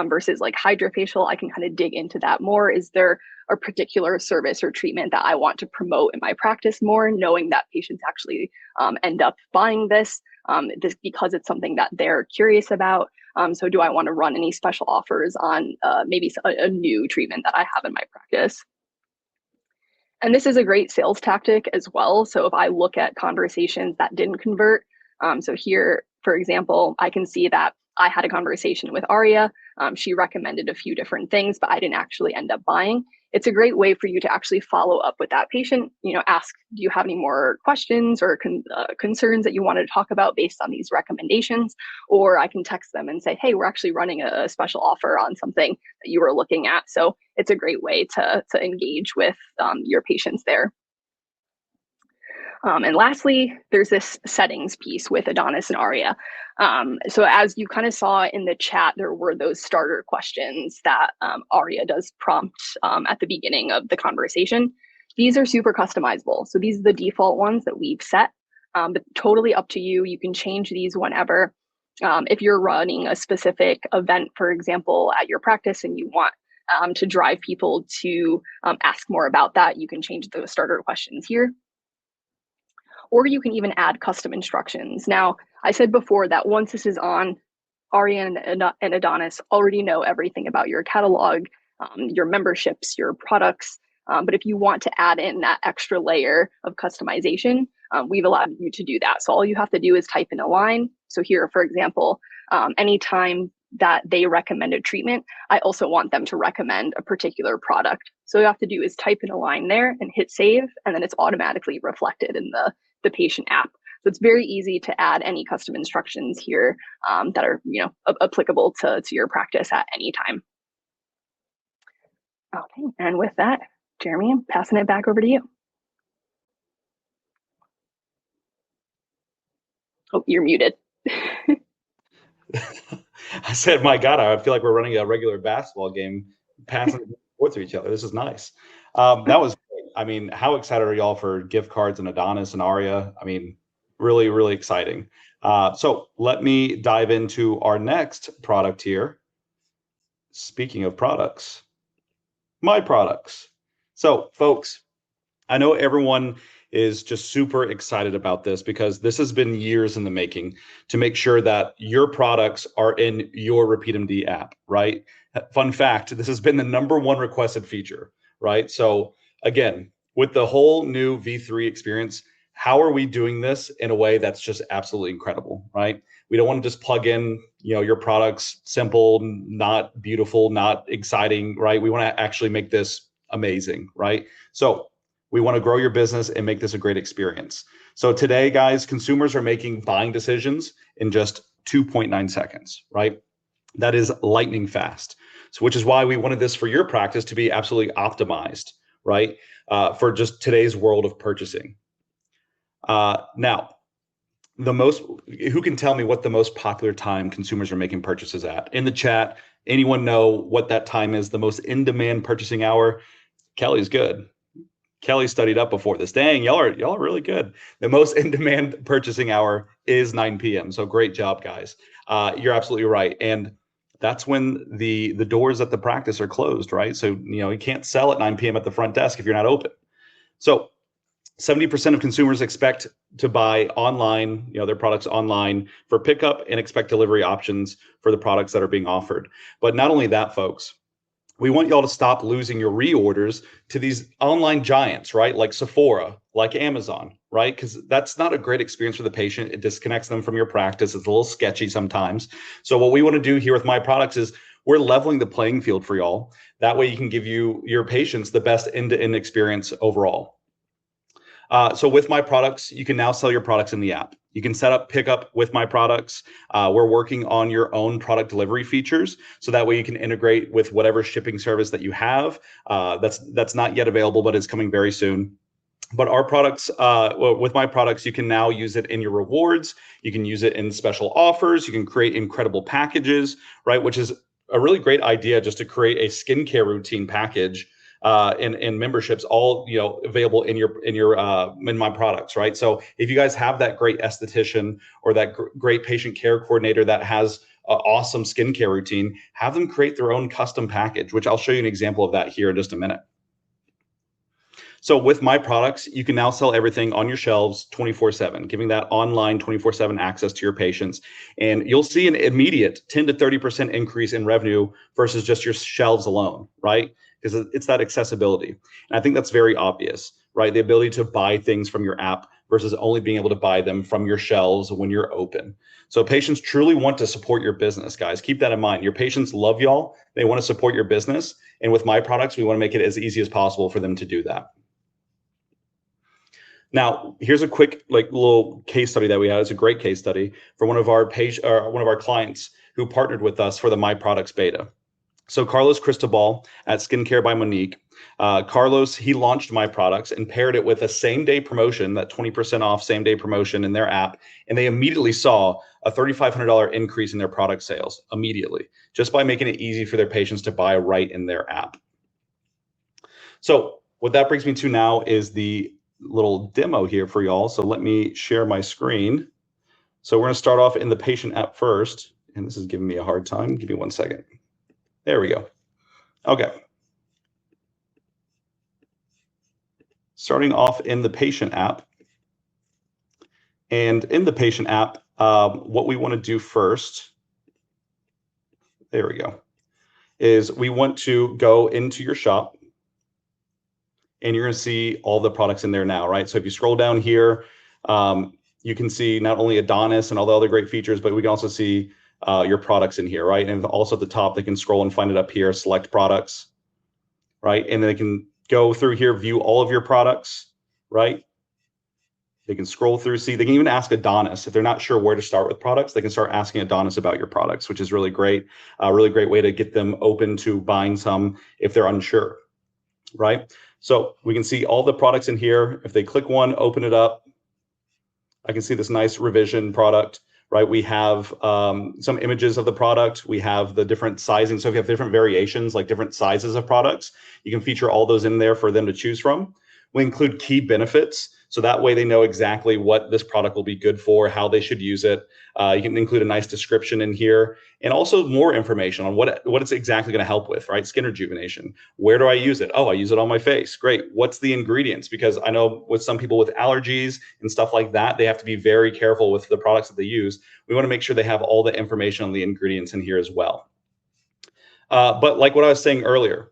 versus like Hydrofacial, I can kind of dig into that more. Is there a particular service or treatment that I want to promote in my practice more, knowing that patients actually end up buying this because it's something that they're curious about? So do I want to run any special offers on maybe a new treatment that I have in my practice? And this is a great sales tactic as well. So if I look at conversations that didn't convert, so here, for example, I can see that I had a conversation with Aria. She recommended a few different things, but I didn't actually end up buying. It's a great way for you to actually follow up with that patient, ask, do you have any more questions or concerns that you wanted to talk about based on these recommendations? Or I can text them and say, hey, we're actually running a special offer on something that you were looking at. So it's a great way to engage with your patients there. And lastly, there's this settings piece with Adonis and Aria. So as you kind of saw in the chat, there were those starter questions that Aria does prompt at the beginning of the conversation. These are super customizable. So these are the default ones that we've set, but totally up to you. You can change these whenever. If you're running a specific event, for example, at your practice and you want to drive people to ask more about that, you can change those starter questions here. Or you can even add custom instructions. Now, I said before that once this is on, Aria and Adonis already know everything about your catalog, your memberships, your products. But if you want to add in that extra layer of customization, we've allowed you to do that. So all you have to do is type in a line. So here, for example, anytime that they recommended treatment, I also want them to recommend a particular product. So all you have to do is type in a line there and hit save, and then it's automatically reflected in the patient app. So it's very easy to add any custom instructions here that are applicable to your practice at any time. Okay, and with that, Jeremy, I'm passing it back over to you. Oh, you're muted. I said, my God, I feel like we're running a regular basketball game, passing the ball to each other. This is nice. That was great. I mean, how excited are y'all for gift cards and Adonis and Aria? I mean, really, really exciting. So let me dive into our next product here. Speaking of products, my products. So folks, I know everyone is just super excited about this because this has been years in the making to make sure that your products are in your RepeatMD app, right? Fun fact, this has been the #1 requested feature, right? So again, with the whole new V3 experience, how are we doing this in a way that's just absolutely incredible, right? We don't want to just plug in, your products, simple, not beautiful, not exciting, right? We want to actually make this amazing, right? So we want to grow your business and make this a great experience. So today, guys, consumers are making buying decisions in just 2.9 seconds, right? That is lightning fast. So which is why we wanted this for your practice to be absolutely optimized, right? For just today's world of purchasing. Now, who can tell me what the most popular time consumers are making purchases at? In the chat, anyone know what that time is? The most in-demand purchasing hour? Kelly's good. Kelly studied up before this. Dang, y'all are really good. The most in-demand purchasing hour is 9 p.m. So great job, guys. You're absolutely right. And that's when the doors at the practice are closed, right? So, you can't sell at 9 p.m. at the front desk if you're not open. So 70% of consumers expect to buy online, their products online for pickup and expect delivery options for the products that are being offered. But not only that, folks, we want y'all to stop losing your reorders to these online giants, right? Like Sephora, like Amazon, right? Because that's not a great experience for the patient. It disconnects them from your practice. It's a little sketchy sometimes. So what we want to do here with my products is we're leveling the playing field for y'all. That way you can give your patients the best end-to-end experience overall. So with my products, you can now sell your products in the app. You can set up pickup with my products. We're working on your own product delivery features, so that way you can integrate with whatever shipping service that you have. That's not yet available, but it's coming very soon. But our products, with my products, you can now use it in your rewards. You can use it in special offers. You can create incredible packages, right? Which is a really great idea, just to create a skincare routine package. And memberships, all available in my products, right? So if you guys have that great esthetician or that great patient care coordinator that has an awesome skincare routine, have them create their own custom package, which I'll show you an example of that here in just a minute. So with my products, you can now sell everything on your shelves 24/7, giving that online 24/7 access to your patients. And you'll see an immediate 10 to 30% increase in revenue versus just your shelves alone, right? Because it's that accessibility. And I think that's very obvious, right? The ability to buy things from your app versus only being able to buy them from your shelves when you're open. So patients truly want to support your business, guys. Keep that in mind. Your patients love y'all. They want to support your business. And with my products, we want to make it as easy as possible for them to do that. Now, here's a quick little case study that we had. It's a great case study for one of our clients who partnered with us for the My Products beta. So Carlos Cristobal at Skincare by Monique, Carlos, he launched my products and paired it with a same-day promotion, that 20% off same-day promotion in their app, and they immediately saw a $3,500 increase in their product sales immediately, just by making it easy for their patients to buy right in their app. So what that brings me to now is the little demo here for y'all. So let me share my screen. So we're going to start off in the patient app first, and this is giving me a hard time. Give me 1 second. There we go. Okay. Starting off in the patient app. And in the patient app, what we want to do first, there we go, is we want to go into your shop. And you're going to see all the products in there now, right? So if you scroll down here, You can see not only Adonis and all the other great features, but we can also see your products in here, right? And also at the top, they can scroll and find it up here, select products, right? And they can go through here, view all of your products, right? They can scroll through, see, they can even ask Adonis. If they're not sure where to start with products, they can start asking Adonis about your products, which is really great. A really great way to get them open to buying some if they're unsure, right? So we can see all the products in here. If they click one, open it up, I can see this nice revision product, right? We have some images of the product. We have the different sizing. So if you have different variations, like different sizes of products, you can feature all those in there for them to choose from. We include key benefits. So that way they know exactly what this product will be good for, how they should use it. You can include a nice description in here and also more information on what it's exactly going to help with, right? Skin rejuvenation. Where do I use it? Oh, I use it on my face. Great. What's the ingredients? Because I know with some people with allergies and stuff like that, they have to be very careful with the products that they use. We want to make sure they have all the information on the ingredients in here as well. But like what I was saying earlier,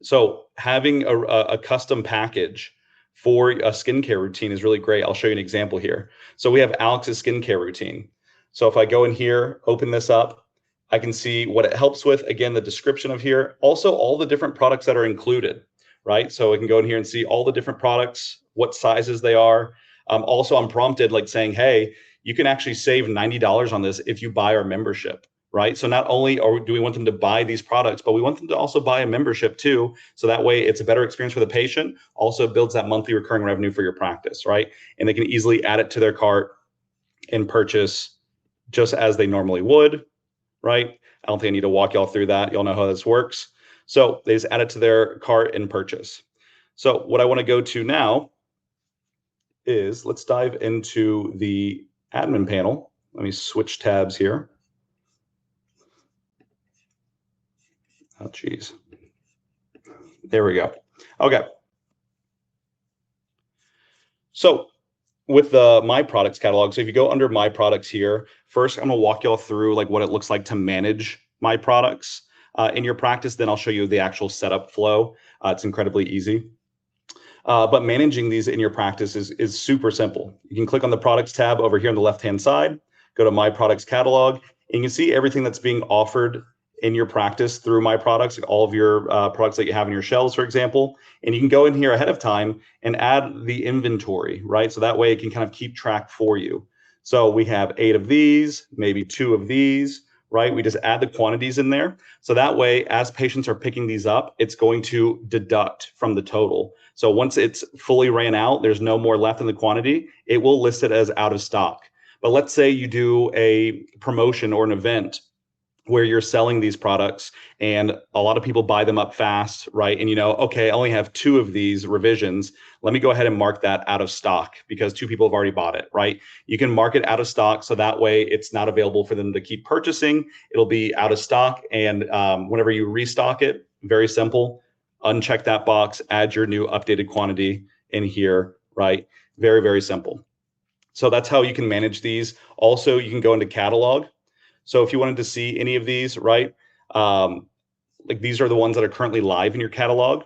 so having a custom package for a skincare routine is really great. I'll show you an example here. So we have Alex's skincare routine. So if I go in here, open this up, I can see what it helps with. Again, the description of here, also all the different products that are included, right? So I can go in here and see all the different products, what sizes they are. Also, I'm prompted like saying, hey, you can actually save $90 on this if you buy our membership. Right. So not only do we want them to buy these products, but we want them to also buy a membership too. So that way it's a better experience for the patient, also builds that monthly recurring revenue for your practice. Right. And they can easily add it to their cart and purchase just as they normally would. Right. I don't think I need to walk y'all through that. Y'all know how this works. So they just add it to their cart and purchase. So what I want to go to now is let's dive into the admin panel. Let me switch tabs here. Oh, geez. There we go. Okay. So with the My Products catalog, so if you go under My Products here, first I'm going to walk y'all through like what it looks like to manage My Products in your practice. Then I'll show you the actual setup flow. It's incredibly easy. But managing these in your practice is super simple. You can click on the Products tab over here on the left-hand side, go to My Products catalog, and you can see everything that's being offered in your practice through My Products, like all of your products that you have in your shelves, for example. And you can go in here ahead of time and add the inventory, right? So that way it can kind of keep track for you. So we have 8 of these, maybe 2 of these, right? We just add the quantities in there. So that way, as patients are picking these up, it's going to deduct from the total. So once it's fully ran out, there's no more left in the quantity, it will list it as out of stock. But let's say you do a promotion or an event where you're selling these products and a lot of people buy them up fast, right? And you know, okay, I only have 2 of these revisions. Let me go ahead and mark that out of stock because 2 people have already bought it, right? You can mark it out of stock so that way it's not available for them to keep purchasing. It'll be out of stock. And whenever you restock it, very simple, uncheck that box, add your new updated quantity in here, right? Very, very simple. So that's how you can manage these. Also, you can go into catalog. So if you wanted to see any of these, right, like these are the ones that are currently live in your catalog.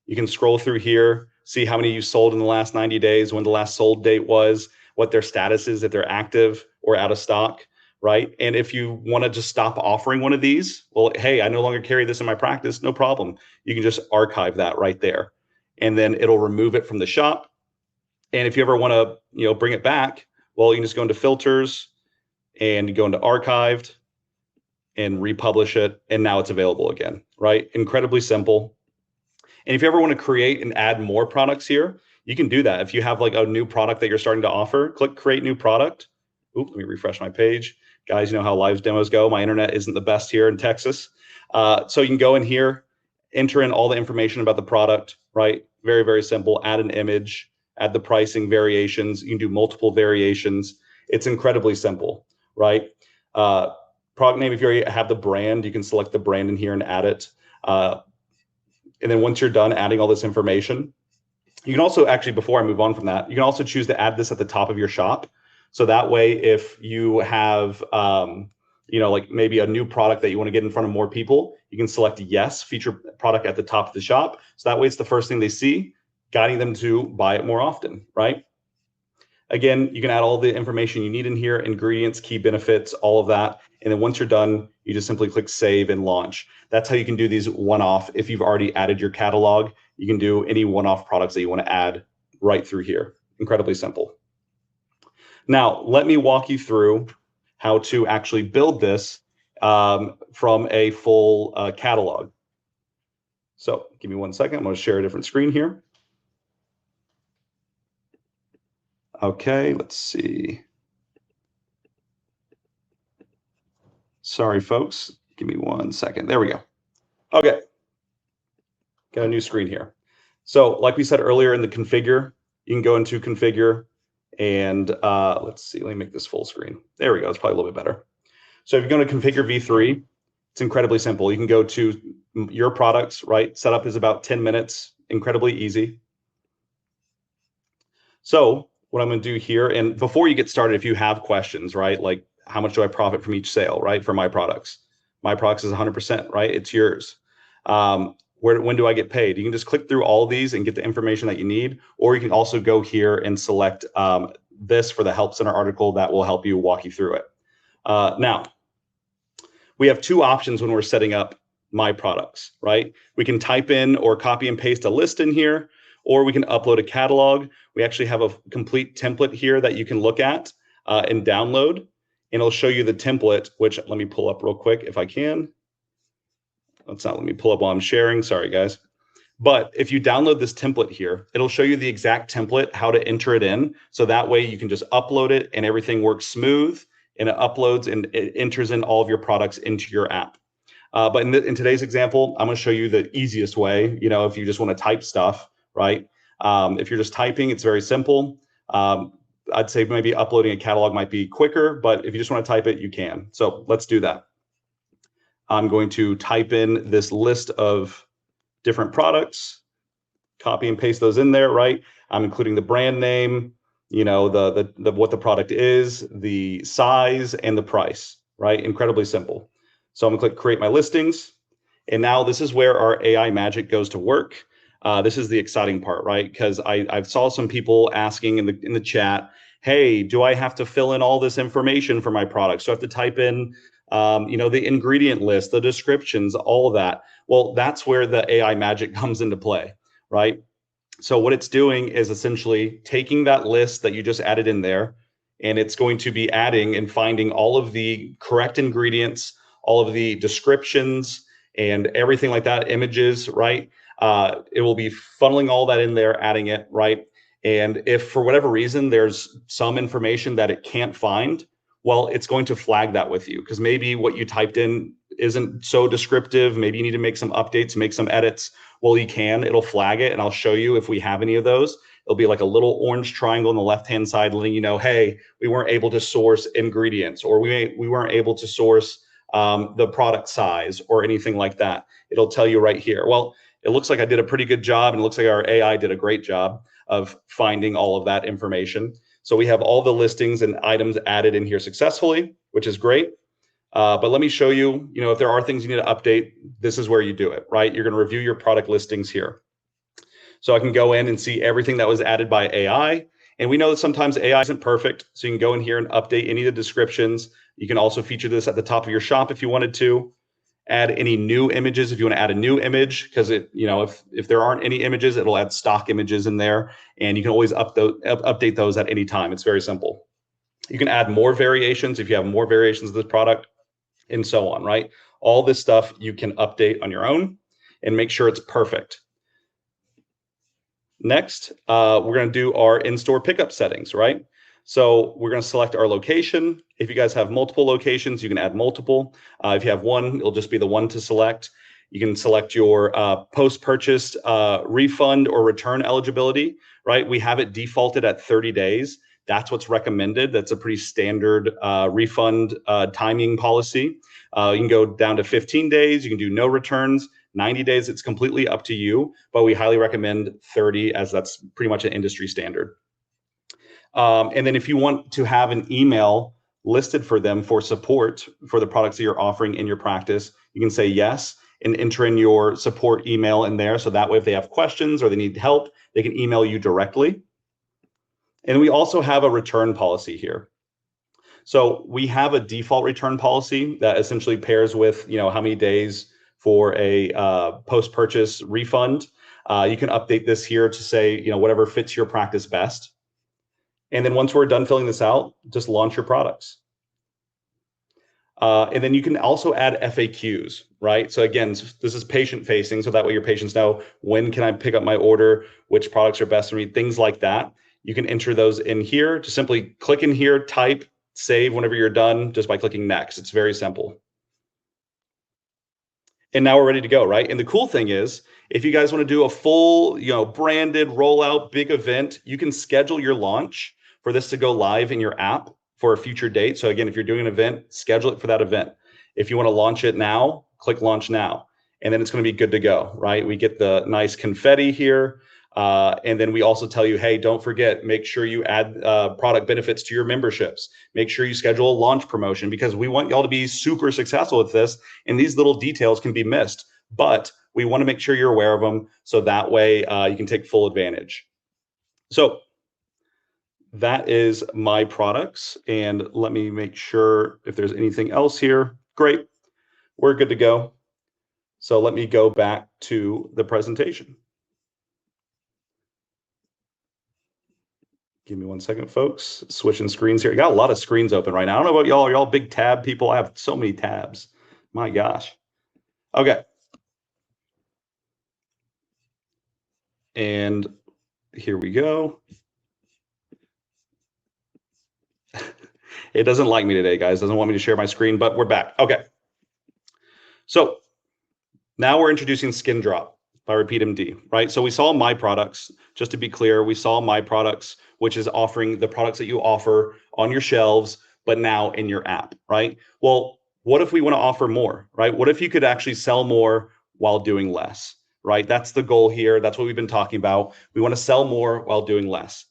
You can scroll through here, see how many you sold in the last 90 days, when the last sold date was, what their status is, if they're active or out of stock, right? And if you want to just stop offering one of these, well, hey, I no longer carry this in my practice, no problem. You can just archive that right there. And then it'll remove it from the shop. And if you ever want to, you know, bring it back, well, you can just go into filters, and you go into archived and republish it. And now it's available again, right? Incredibly simple. And if you ever want to create and add more products here, you can do that. If you have like a new product that you're starting to offer, click create new product. Oops, let me refresh my page. Guys, you know how live demos go. My internet isn't the best here in Texas. So you can go in here, enter in all the information about the product, right? Very, very simple. Add an image, add the pricing variations. You can do multiple variations. It's incredibly simple. Right? Product name, if you already have the brand, you can select the brand in here and add it. And then once you're done adding all this information, you can also actually, before I move on from that, you can also choose to add this at the top of your shop. So that way, if you have, you know, like maybe a new product that you want to get in front of more people, you can select yes, feature product at the top of the shop. So that way it's the first thing they see, guiding them to buy it more often, right? Again, you can add all the information you need in here, ingredients, key benefits, all of that. And then once you're done, you just simply click save and launch. That's how you can do these one-off. If you've already added your catalog, you can do any one-off products that you want to add right through here. Incredibly simple. Now, let me walk you through how to actually build this from a full catalog. So give me 1 second. I'm going to share a different screen here. Okay, let's see. Sorry, folks. Give me 1 second. There we go. Okay. Got a new screen here. So like we said earlier in the configure, you can go into configure and let's see, let me make this full screen. There we go. It's probably a little bit better. So if you're going to configure V3, it's incredibly simple. You can go to your products, right? Setup is about 10 minutes, incredibly easy. So what I'm going to do here, and before you get started, if you have questions, right? Like how much do I profit from each sale, right? For my products. My products is 100%, right? It's yours. When do I get paid? You can just click through all of these and get the information that you need, or you can also go here and select this for the Help Center article that will help you walk you through it. Now, we have two options when we're setting up my products, right? We can type in or copy and paste a list in here, or we can upload a catalog. We actually have a complete template here that you can look at and download, and it'll show you the template, which let me pull up real quick if I can. Let's not let me pull up while I'm sharing. Sorry, guys. But if you download this template here, it'll show you the exact template, how to enter it in. So that way you can just upload it and everything works smooth, and it uploads and it enters in all of your products into your app. But in today's example, I'm going to show you the easiest way, you know, if you just want to type stuff, right? If you're just typing, it's very simple. I'd say maybe uploading a catalog might be quicker, but if you just want to type it, you can. So let's do that. I'm going to type in this list of different products, copy and paste those in there, right? I'm including the brand name, you know, the what the product is, the size, and the price, right? Incredibly simple. So I'm gonna click create my listings. And now this is where our AI magic goes to work. This is the exciting part, right? Because I saw some people asking in the chat, hey, do I have to fill in all this information for my product? So I have to type in you know, the ingredient list, the descriptions, all of that. Well, that's where the AI magic comes into play, right? So what it's doing is essentially taking that list that you just added in there, and it's going to be adding and finding all of the correct ingredients, all of the descriptions and everything like that, images, right? It will be funneling all that in there, adding it, right? And if for whatever reason, there's some information that it can't find, well, it's going to flag that with you because maybe what you typed in isn't so descriptive. Maybe you need to make some updates, make some edits. Well, you can, it'll flag it, and I'll show you if we have any of those. It'll be like a little orange triangle on the left-hand side letting you know, hey, we weren't able to source ingredients, or we weren't able to source the product size or anything like that. It'll tell you right here. Well, it looks like I did a pretty good job, and it looks like our AI did a great job of finding all of that information. So we have all the listings and items added in here successfully, which is great. But let me show you, you know, if there are things you need to update, this is where you do it, right? You're going to review your product listings here. So I can go in and see everything that was added by AI. And we know that sometimes AI isn't perfect. So you can go in here and update any of the descriptions. You can also feature this at the top of your shop if you wanted to. Add any new images if you want to add a new image, because it, you know, if there aren't any images, it'll add stock images in there, and you can always update those at any time. It's very simple. You can add more variations if you have more variations of this product, and so on, right? All this stuff you can update on your own and make sure it's perfect. Next, we're going to do our in-store pickup settings, right? So we're going to select our location. If you guys have multiple locations, you can add multiple. If you have one, it'll just be the one to select. You can select your post-purchase refund or return eligibility, right? We have it defaulted at 30 days. That's what's recommended. That's a pretty standard refund timing policy. You can go down to 15 days. You can do no returns. 90 days, it's completely up to you, but we highly recommend 30 as that's pretty much an industry standard. And then if you want to have an email listed for them for support for the products that you're offering in your practice, you can say yes and enter in your support email in there. So that way, if they have questions or they need help, they can email you directly. And we also have a return policy here. So we have a default return policy that essentially pairs with, how many days for a post-purchase refund. You can update this here to say, whatever fits your practice best. And then once we're done filling this out, just launch your products. And then you can also add FAQs, right? So again, this is patient facing, so that way your patients know when can I pick up my order, which products are best for me, things like that. You can enter those in here. Just simply click in here, type, save whenever you're done, just by clicking next. It's very simple. And now we're ready to go, right? And the cool thing is, if you guys want to do a full, branded rollout, big event, you can schedule your launch for this to go live in your app for a future date. So again, if you're doing an event, schedule it for that event. If you want to launch it now, click launch now, and then it's going to be good to go, right? We get the nice confetti here. And then we also tell you, hey, don't forget, make sure you add product benefits to your memberships. Make sure you schedule a launch promotion, because we want y'all to be super successful with this. And these little details can be missed, but we want to make sure you're aware of them, so that way you can take full advantage. So that is my products. And let me make sure if there's anything else here. Great, we're good to go. So let me go back to the presentation. Give me 1 second, folks. Switching screens here. I got a lot of screens open right now. I don't know about y'all. Are y'all big tab people? I have so many tabs. My gosh. Okay. And here we go. It doesn't like me today, guys. It doesn't want me to share my screen, but we're back. Okay. So now we're introducing Skin Drop by RepeatMD, right? So we saw my products. Just to be clear, we saw my products, which is offering the products that you offer on your shelves, but now in your app, right? Well, what if we want to offer more, right? What if you could actually sell more while doing less, right? That's the goal here. That's what we've been talking about. We want to sell more while doing less.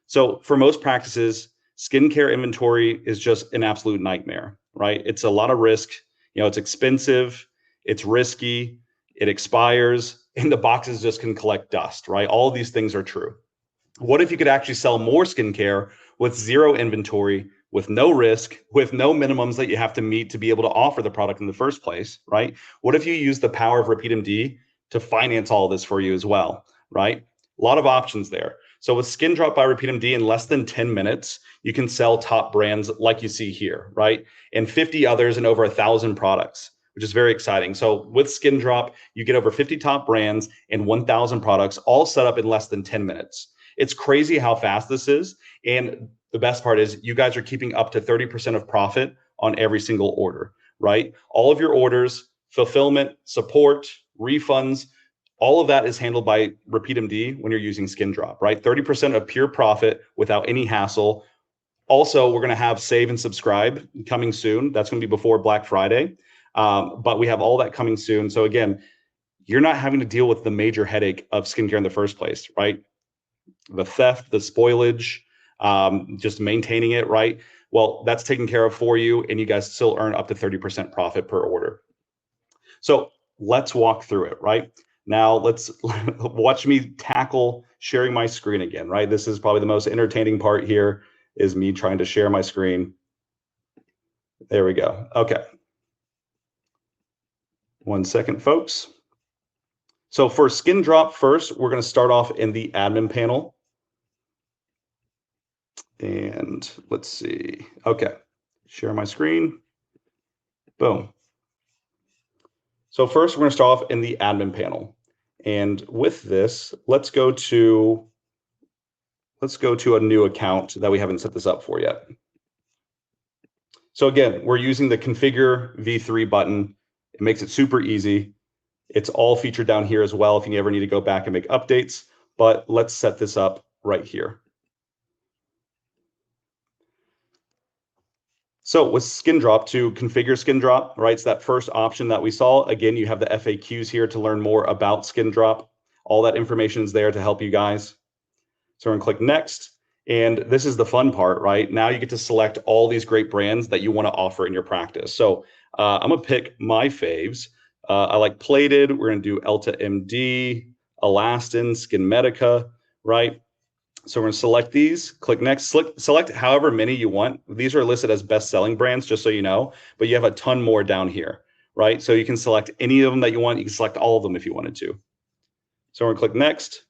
So for most practices, skincare inventory is just an absolute nightmare, right? It's a lot of risk. It's expensive, it's risky, it expires, and the boxes just can collect dust, right? All of these things are true. What if you could actually sell more skincare with zero inventory, with no risk, with no minimums that you have to meet to be able to offer the product in the first place, right? What if you use the power of RepeatMD to finance all of this for you as well, right? A lot of options there. So with Skin Drop by RepeatMD, in less than 10 minutes, you can sell top brands like you see here, right? And 50 others and over 1,000 products, which is very exciting. So with Skin Drop, you get over 50 top brands and 1,000 products all set up in less than 10 minutes. It's crazy how fast this is. And the best part is you guys are keeping up to 30% of profit on every single order, right? All of your orders, fulfillment, support, refunds, all of that is handled by RepeatMD when you're using Skin Drop, right? 30% of pure profit without any hassle. Also, we're going to have save and subscribe coming soon. That's going to be before Black Friday. But we have all that coming soon. So again, you're not having to deal with the major headache of skincare in the first place, right? The theft, the spoilage, just maintaining it, right? Well, that's taken care of for you, and you guys still earn up to 30% profit per order. So let's walk through it, right? Now let's watch me tackle sharing my screen again, right? This is probably the most entertaining part here, is me trying to share my screen. There we go. Okay. 1 second, folks. So for Skin Drop first, we're going to start off in the admin panel. And let's see. Okay. Share my screen. Boom. So first, we're going to start off in the admin panel. And with this, let's go to a new account that we haven't set this up for yet. So again, we're using the Configure V3 button. It makes it super easy. It's all featured down here as well if you ever need to go back and make updates. But let's set this up right here. So with Skin Drop, to configure Skin Drop, right, it's that first option that we saw. Again, you have the FAQs here to learn more about Skin Drop. All that information is there to help you guys. So we're gonna click next. And this is the fun part, right? Now you get to select all these great brands that you wanna offer in your practice. So I'm gonna pick my faves. I like Plated, we're gonna do Elta MD, Elastin, Skin Medica, right? So we're going to select these, click next, select however many you want. These are listed as best-selling brands, just so you know, but you have a ton more down here, right? So you can select any of them that you want. You can select all of them if you wanted to. So we're going to click next.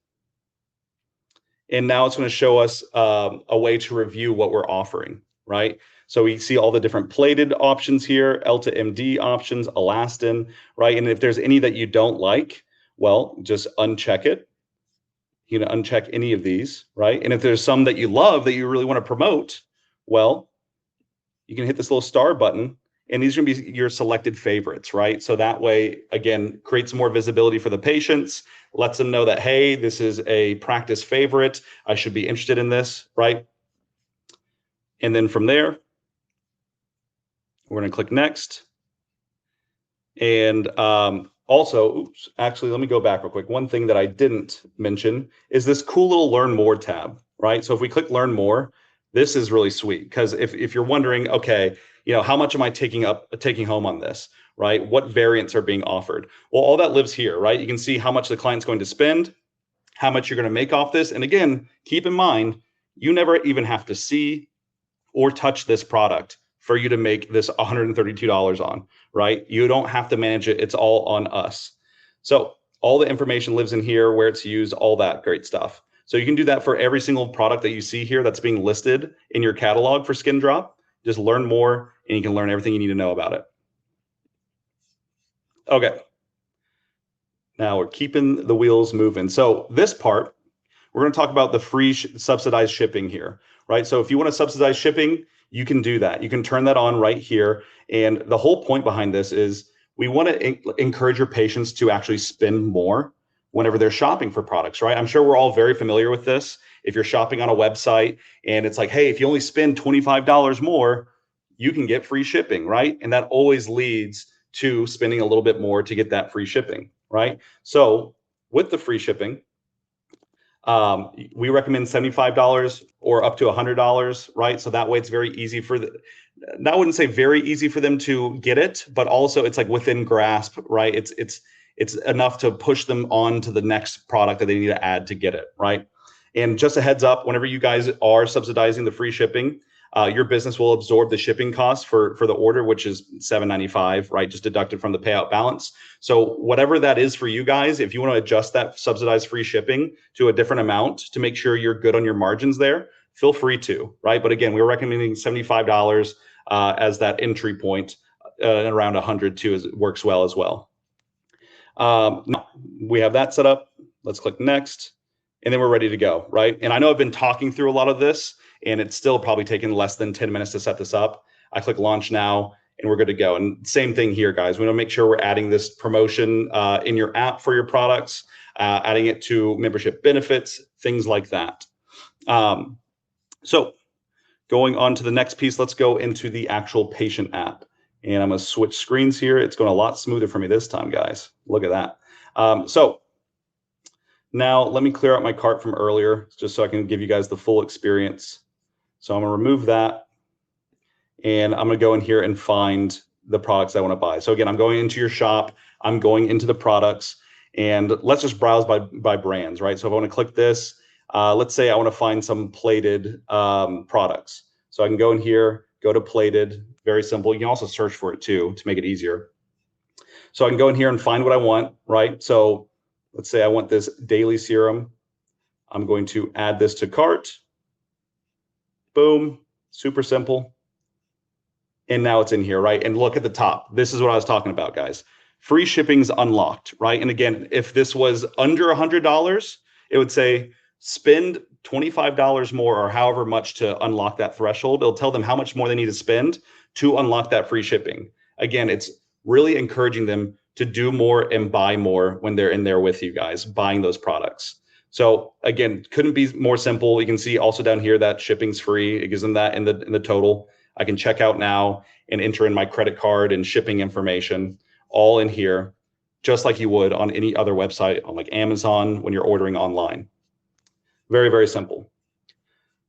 And now it's going to show us a way to review what we're offering, right? So we see all the different plated options here, L to MD options, elastin, right? And if there's any that you don't like, well, just uncheck it. You know, uncheck any of these, right? And if there's some that you love that you really want to promote, well, you can hit this little star button, and these are going to be your selected favorites, right? So that way, again, creates more visibility for the patients, lets them know that, hey, this is a practice favorite. I should be interested in this, right? And then from there, we're going to click next. And also, oops, actually, let me go back real quick. One thing that I didn't mention is this cool little Learn More tab, right? So if we click Learn More, this is really sweet, because if you're wondering, okay, you know, how much am I taking home on this, right? What variants are being offered? Well, all that lives here, right? You can see how much the client's going to spend, how much you're going to make off this. And again, keep in mind, you never even have to see or touch this product for you to make this $132 on, right? You don't have to manage it. It's all on us. So all the information lives in here, where it's used, all that great stuff. So you can do that for every single product that you see here that's being listed in your catalog for Skin Drop. Just learn more, and you can learn everything you need to know about it. Okay. Now we're keeping the wheels moving. So this part, we're going to talk about the free subsidized shipping here, right? So if you want to subsidize shipping, you can do that. You can turn that on right here. And the whole point behind this is we want to encourage your patients to actually spend more whenever they're shopping for products, right? I'm sure we're all very familiar with this. If you're shopping on a website and it's like, hey, if you only spend $25 more, you can get free shipping, right? And that always leads to spending a little bit more to get that free shipping, right? So with the free shipping, we recommend $75 or up to $100, right? So that way it's very easy for I wouldn't say very easy for them to get it, but also it's like within grasp, right? It's enough to push them on to the next product that they need to add to get it, right? And just a heads up, whenever you guys are subsidizing the free shipping, your business will absorb the shipping costs for the order, which is $7.95, right? Just deducted from the payout balance. So whatever that is for you guys, if you want to adjust that subsidized free shipping to a different amount to make sure you're good on your margins there, feel free to, right? But again, we're recommending $75 as that entry point, and around 100 too, works well as well. Now we have that set up. Let's click next, and then we're ready to go, right? And I know I've been talking through a lot of this, and it's still probably taken less than 10 minutes to set this up. I click launch now, and we're good to go. And same thing here, guys. We want to make sure we're adding this promotion in your app for your products, adding it to membership benefits, things like that. So going on to the next piece, let's go into the actual patient app. And I'm going to switch screens here. It's going a lot smoother for me this time, guys. Look at that. So now let me clear out my cart from earlier, just so I can give you guys the full experience. So I'm going to remove that, and I'm going to go in here and find the products I want to buy. So again, I'm going into your shop. I'm going into the products, and let's just browse by brands, right? So if I want to click this, let's say I want to find some plated products. So I can go in here, go to plated, very simple. You can also search for it too to make it easier. So I can go in here and find what I want, right? So let's say I want this daily serum. I'm going to add this to cart. Boom, super simple. And now it's in here, right? And look at the top. This is what I was talking about, guys. Free shipping's unlocked, right? And again, if this was under $100, it would say spend $25 more or however much to unlock that threshold. It'll tell them how much more they need to spend to unlock that free shipping. Again, it's really encouraging them to do more and buy more when they're in there with you guys, buying those products. So again, couldn't be more simple. You can see also down here that shipping's free. It gives them that in the total. I can check out now and enter in my credit card and shipping information all in here, just like you would on any other website, on like Amazon when you're ordering online. Very, very simple.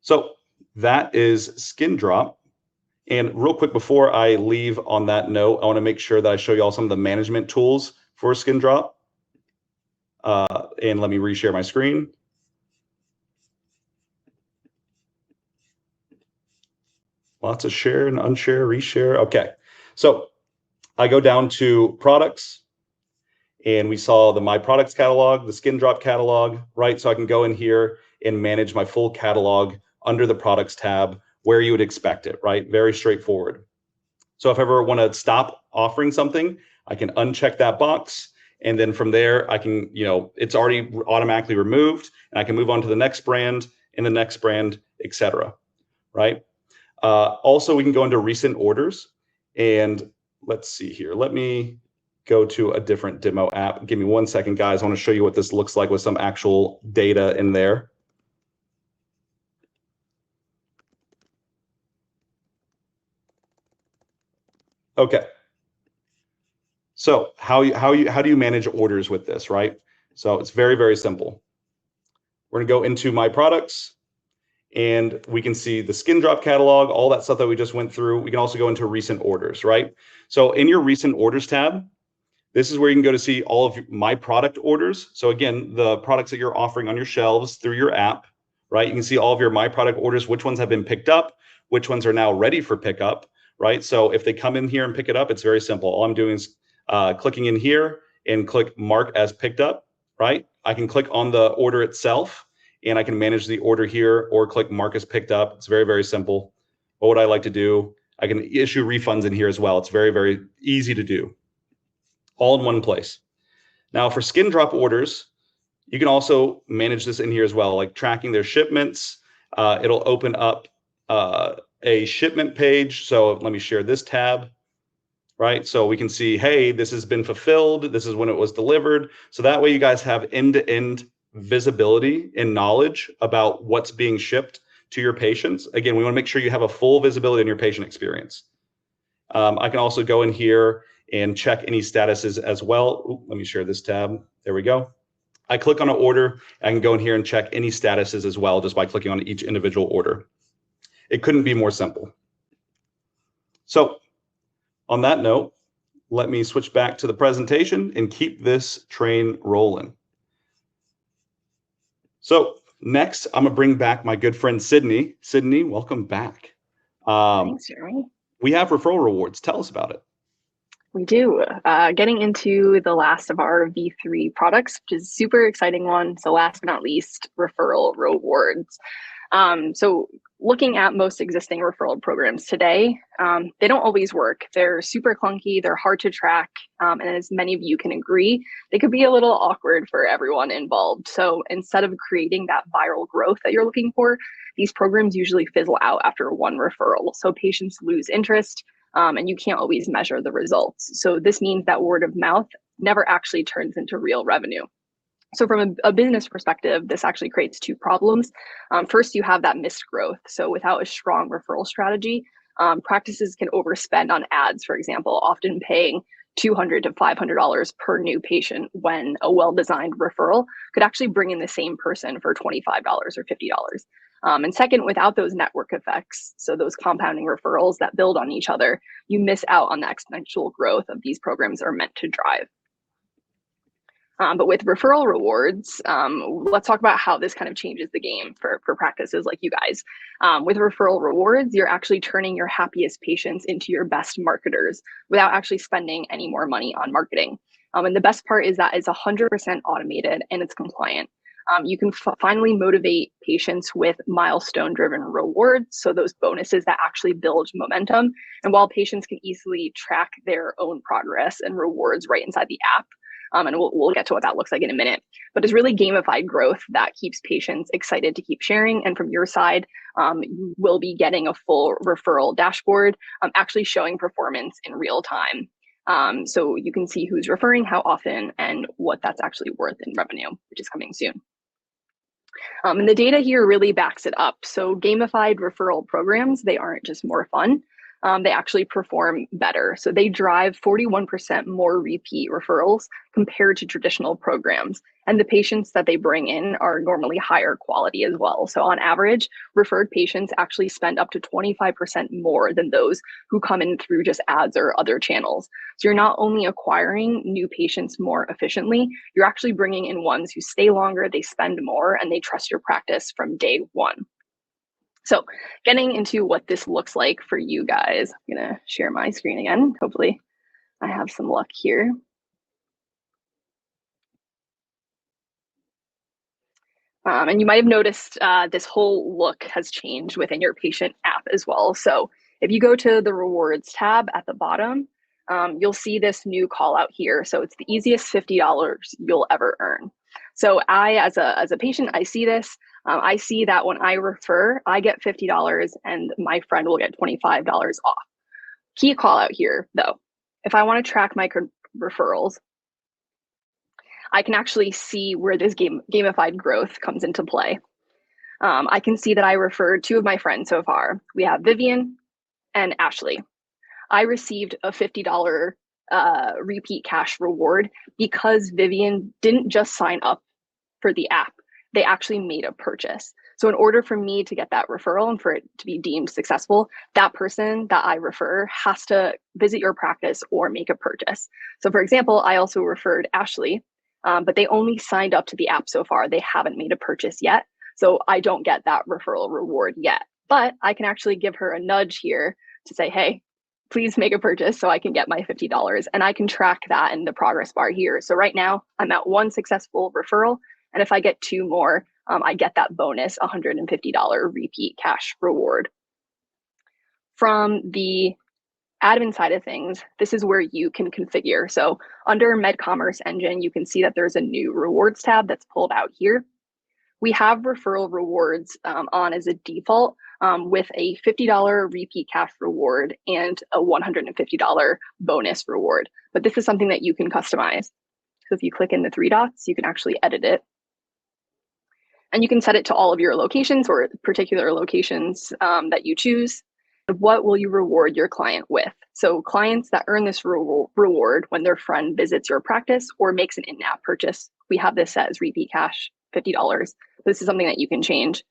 So that is Skin Drop. And real quick, before I leave on that note, I want to make sure that I show you all some of the management tools for Skin Drop. And let me reshare my screen. Lots of share and unshare, reshare. Okay. So I go down to products, and we saw the My Products catalog, the Skin Drop catalog, right? So I can go in here and manage my full catalog under the products tab where you would expect it, right? Very straightforward. So if I ever want to stop offering something, I can uncheck that box. And then from there, I can, it's already automatically removed, and I can move on to the next brand and the next brand, etc. Right? Also, we can go into recent orders, and let's see here. Let me go to a different demo app. Give me 1 second, guys. I want to show you what this looks like with some actual data in there. Okay. So how do you manage orders with this, right? So it's very, very simple. We're gonna go into My Products, and we can see the Skin Drop catalog, all that stuff that we just went through. We can also go into recent orders, right? So in your recent orders tab, this is where you can go to see all of My Product orders. So again, the products that you're offering on your shelves through your app, right? You can see all of your My Product orders, which ones have been picked up, which ones are now ready for pickup, right? So if they come in here and pick it up, it's very simple. All I'm doing is clicking in here and click Mark as picked up, right? I can click on the order itself, and I can manage the order here, or click Mark as picked up. It's very, very simple. What would I like to do? I can issue refunds in here as well. It's very, very easy to do, all in one place. Now for Skin Drop orders, you can also manage this in here as well, like tracking their shipments. It'll open up a shipment page. So let me share this tab, right? So we can see, hey, this has been fulfilled. This is when it was delivered. So that way you guys have end-to-end visibility and knowledge about what's being shipped to your patients. Again, we want to make sure you have a full visibility in your patient experience. I can also go in here and check any statuses as well. Ooh, let me share this tab. There we go. I click on an order. I can go in here and check any statuses as well, just by clicking on each individual order. It couldn't be more simple. So on that note, let me switch back to the presentation and keep this train rolling. So next, I'm gonna bring back my good friend, Sydney. Sydney, welcome back. Thanks, Jeremy. We have referral rewards. Tell us about it. We do. Getting into the last of our V3 products, which is a super exciting one. So last but not least, referral rewards. So looking at most existing referral programs today, they don't always work. They're super clunky, they're hard to track, and as many of you can agree, they could be a little awkward for everyone involved. So instead of creating that viral growth that you're looking for, these programs usually fizzle out after one referral. So patients lose interest, and you can't always measure the results. So this means that word of mouth never actually turns into real revenue. So from a business perspective, this actually creates two problems. First, you have that missed growth. So without a strong referral strategy, practices can overspend on ads, for example, often paying $200 to $500 per new patient, when a well-designed referral could actually bring in the same person for $25 or $50. And second, without those network effects, so those compounding referrals that build on each other, you miss out on the exponential growth of these programs are meant to drive. But with referral rewards, let's talk about how this kind of changes the game for practices like you guys. With referral rewards, you're actually turning your happiest patients into your best marketers without actually spending any more money on marketing. And the best part is that it's 100% automated and it's compliant. You can finally motivate patients with milestone-driven rewards, so those bonuses that actually build momentum. And while patients can easily track their own progress and rewards right inside the app, and we'll get to what that looks like in a minute. But it's really gamified growth that keeps patients excited to keep sharing. And from your side, you will be getting a full referral dashboard, actually showing performance in real time. So you can see who's referring, how often, and what that's actually worth in revenue, which is coming soon. And the data here really backs it up. So gamified referral programs, they aren't just more fun. They actually perform better. So they drive 41% more repeat referrals compared to traditional programs. And the patients that they bring in are normally higher quality as well. So on average, referred patients actually spend up to 25% more than those who come in through just ads or other channels. So you're not only acquiring new patients more efficiently, you're actually bringing in ones who stay longer, they spend more, and they trust your practice from day one. So getting into what this looks like for you guys, I'm gonna share my screen again. Hopefully I have some luck here. And you might have noticed this whole look has changed within your patient app as well. So if you go to the rewards tab at the bottom, you'll see this new call out here. So it's the easiest $50 you'll ever earn. So I, as a patient, I see this. I see that when I refer, I get $50 and my friend will get $25 off. Key call out here, though. If I want to track my referrals, I can actually see where this gamified growth comes into play. I can see that I referred 2 of my friends so far. We have Vivian and Ashley. I received a $50 repeat cash reward because Vivian didn't just sign up for the app. They actually made a purchase. So in order for me to get that referral and for it to be deemed successful, that person that I refer has to visit your practice or make a purchase. So for example, I also referred Ashley, but they only signed up to the app so far. They haven't made a purchase yet. So I don't get that referral reward yet, but I can actually give her a nudge here to say, hey, please make a purchase so I can get my $50. And I can track that in the progress bar here. So right now I'm at 1 successful referral. And if I get 2 more, I get that bonus $150 repeat cash reward. From the admin side of things, this is where you can configure. So under MedCommerce Engine, you can see that there's a new rewards tab that's pulled out here. We have referral rewards on as a default with a $50 repeat cash reward and a $150 bonus reward. But this is something that you can customize. So if you click in the 3 dots, you can actually edit it. And you can set it to all of your locations or particular locations that you choose. What will you reward your client with? So clients that earn this reward when their friend visits your practice or makes an in-app purchase, we have this set as repeat cash, $50. This is something that you can change.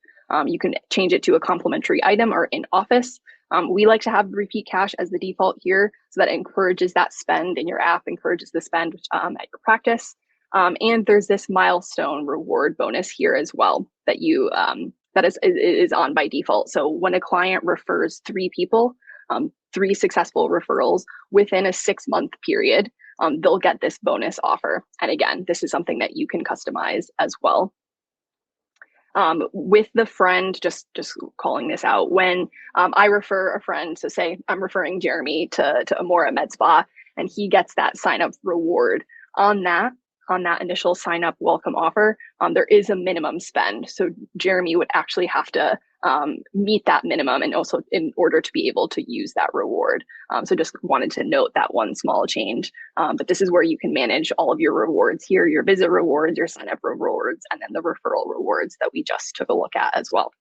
You can change it to a complimentary item or in office. We like to have repeat cash as the default here so that it encourages that spend in your app, encourages the spend at your practice. And there's this milestone reward bonus here as well that you that is on by default. So when a client refers 3 people, 3 successful referrals within a 6-month period, they'll get this bonus offer. And again, this is something that you can customize as well. With the friend, just calling this out, when I refer a friend, so say I'm referring Jeremy to Amora Med Spa, and he gets that sign up reward on that initial sign up welcome offer, there is a minimum spend. So Jeremy would actually have to meet that minimum and also in order to be able to use that reward. So just wanted to note that one small change. But this is where you can manage all of your rewards here, your visit rewards, your sign up rewards, and then the referral rewards that we just took a look at as well.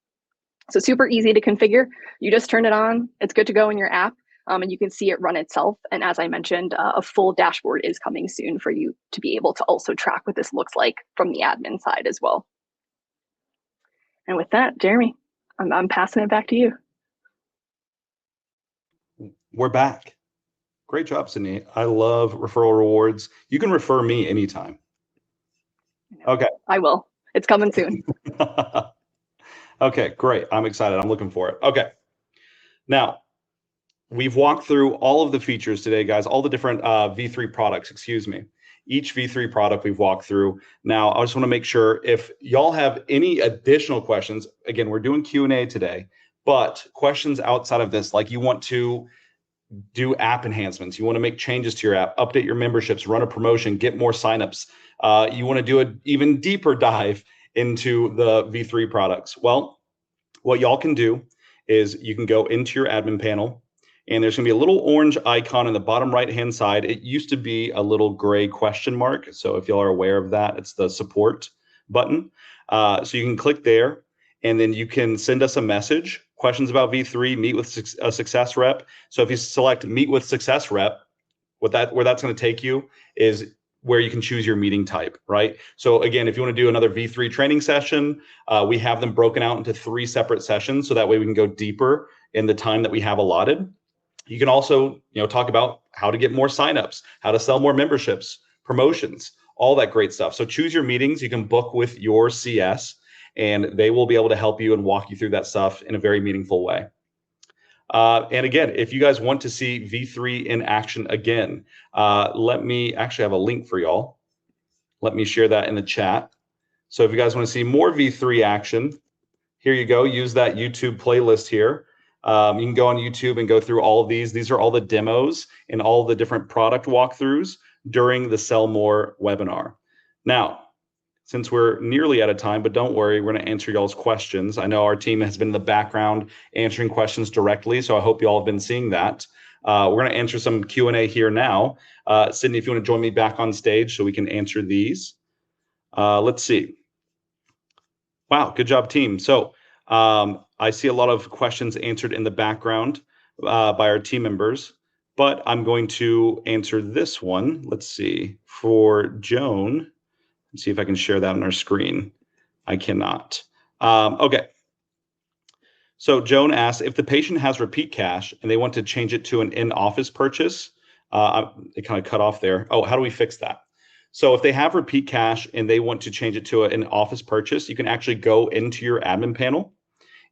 So super easy to configure. You just turn it on, it's good to go in your app. And you can see it run itself. And as I mentioned, a full dashboard is coming soon for you to be able to also track what this looks like from the admin side as well. And with that, Jeremy, I'm passing it back to you. We're back. Great job, Sydney. I love referral rewards. You can refer me anytime. Okay. I will. It's coming soon. Okay, great. I'm excited. I'm looking for it. Okay. Now, we've walked through all of the features today, guys, all the different V3 products, excuse me. Each V3 product we've walked through. Now, I just want to make sure if y'all have any additional questions, again, we're doing Q&A today, but questions outside of this, like you want to do app enhancements, you want to make changes to your app, update your memberships, run a promotion, get more signups, you want to do an even deeper dive into the V3 products. Well, what y'all can do is you can go into your admin panel, and there's going to be a little orange icon in the bottom right-hand side. It used to be a little gray question mark. So if y'all are aware of that, it's the support button. So you can click there, and then you can send us a message, questions about V3, meet with a success rep. So if you select meet with success rep, where that's going to take you is where you can choose your meeting type, right? So again, if you want to do another V3 training session, we have them broken out into 3 separate sessions. So that way we can go deeper in the time that we have allotted. You can also, talk about how to get more signups, how to sell more memberships, promotions, all that great stuff. So choose your meetings. You can book with your CS, and they will be able to help you and walk you through that stuff in a very meaningful way. And again, if you guys want to see V3 in action again, let me actually have a link for y'all. Let me share that in the chat. So if you guys want to see more V3 action, here you go. Use that YouTube playlist here. You can go on YouTube and go through all of these. These are all the demos and all the different product walkthroughs during the Sell More webinar. Now, since we're nearly out of time, but don't worry, we're going to answer y'all's questions. I know our team has been in the background answering questions directly, so I hope y'all have been seeing that. We're going to answer some Q&A here now. Sydney, if you want to join me back on stage so we can answer these. Let's see. Wow, good job, team. So I see a lot of questions answered in the background by our team members, but I'm going to answer this one. Let's see, for Joan. Let's see if I can share that on our screen. I cannot. Okay. So Joan asked, if the patient has repeat cash and they want to change it to an in-office purchase, it kind of cut off there. Oh, how do we fix that? So if they have repeat cash and they want to change it to an office purchase, you can actually go into your admin panel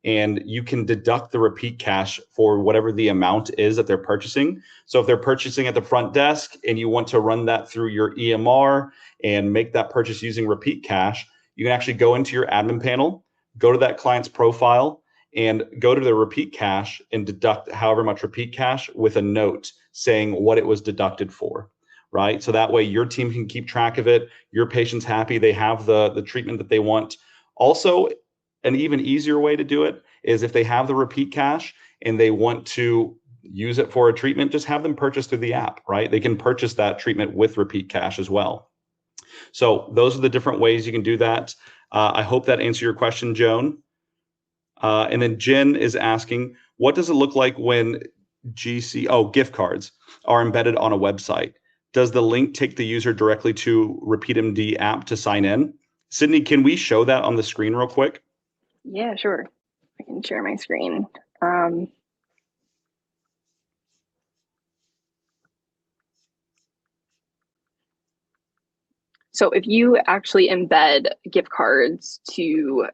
and you can deduct the repeat cash for whatever the amount is that they're purchasing. So if they're purchasing at the front desk and you want to run that through your EMR and make that purchase using repeat cash, you can actually go into your admin panel, go to that client's profile, and go to the repeat cash and deduct however much repeat cash with a note saying what it was deducted for. Right? So that way your team can keep track of it. Your patient's happy. They have the treatment that they want. Also, an even easier way to do it is if they have the repeat cash and they want to use it for a treatment, just have them purchase through the app, right? They can purchase that treatment with repeat cash as well. So those are the different ways you can do that. I hope that answered your question, Joan. And then Jen is asking, what does it look like when gift cards are embedded on a website? Does the link take the user directly to RepeatMD app to sign in? Sydney, can we show that on the screen real quick? Yeah, sure. I can share my screen. So if you actually embed gift cards to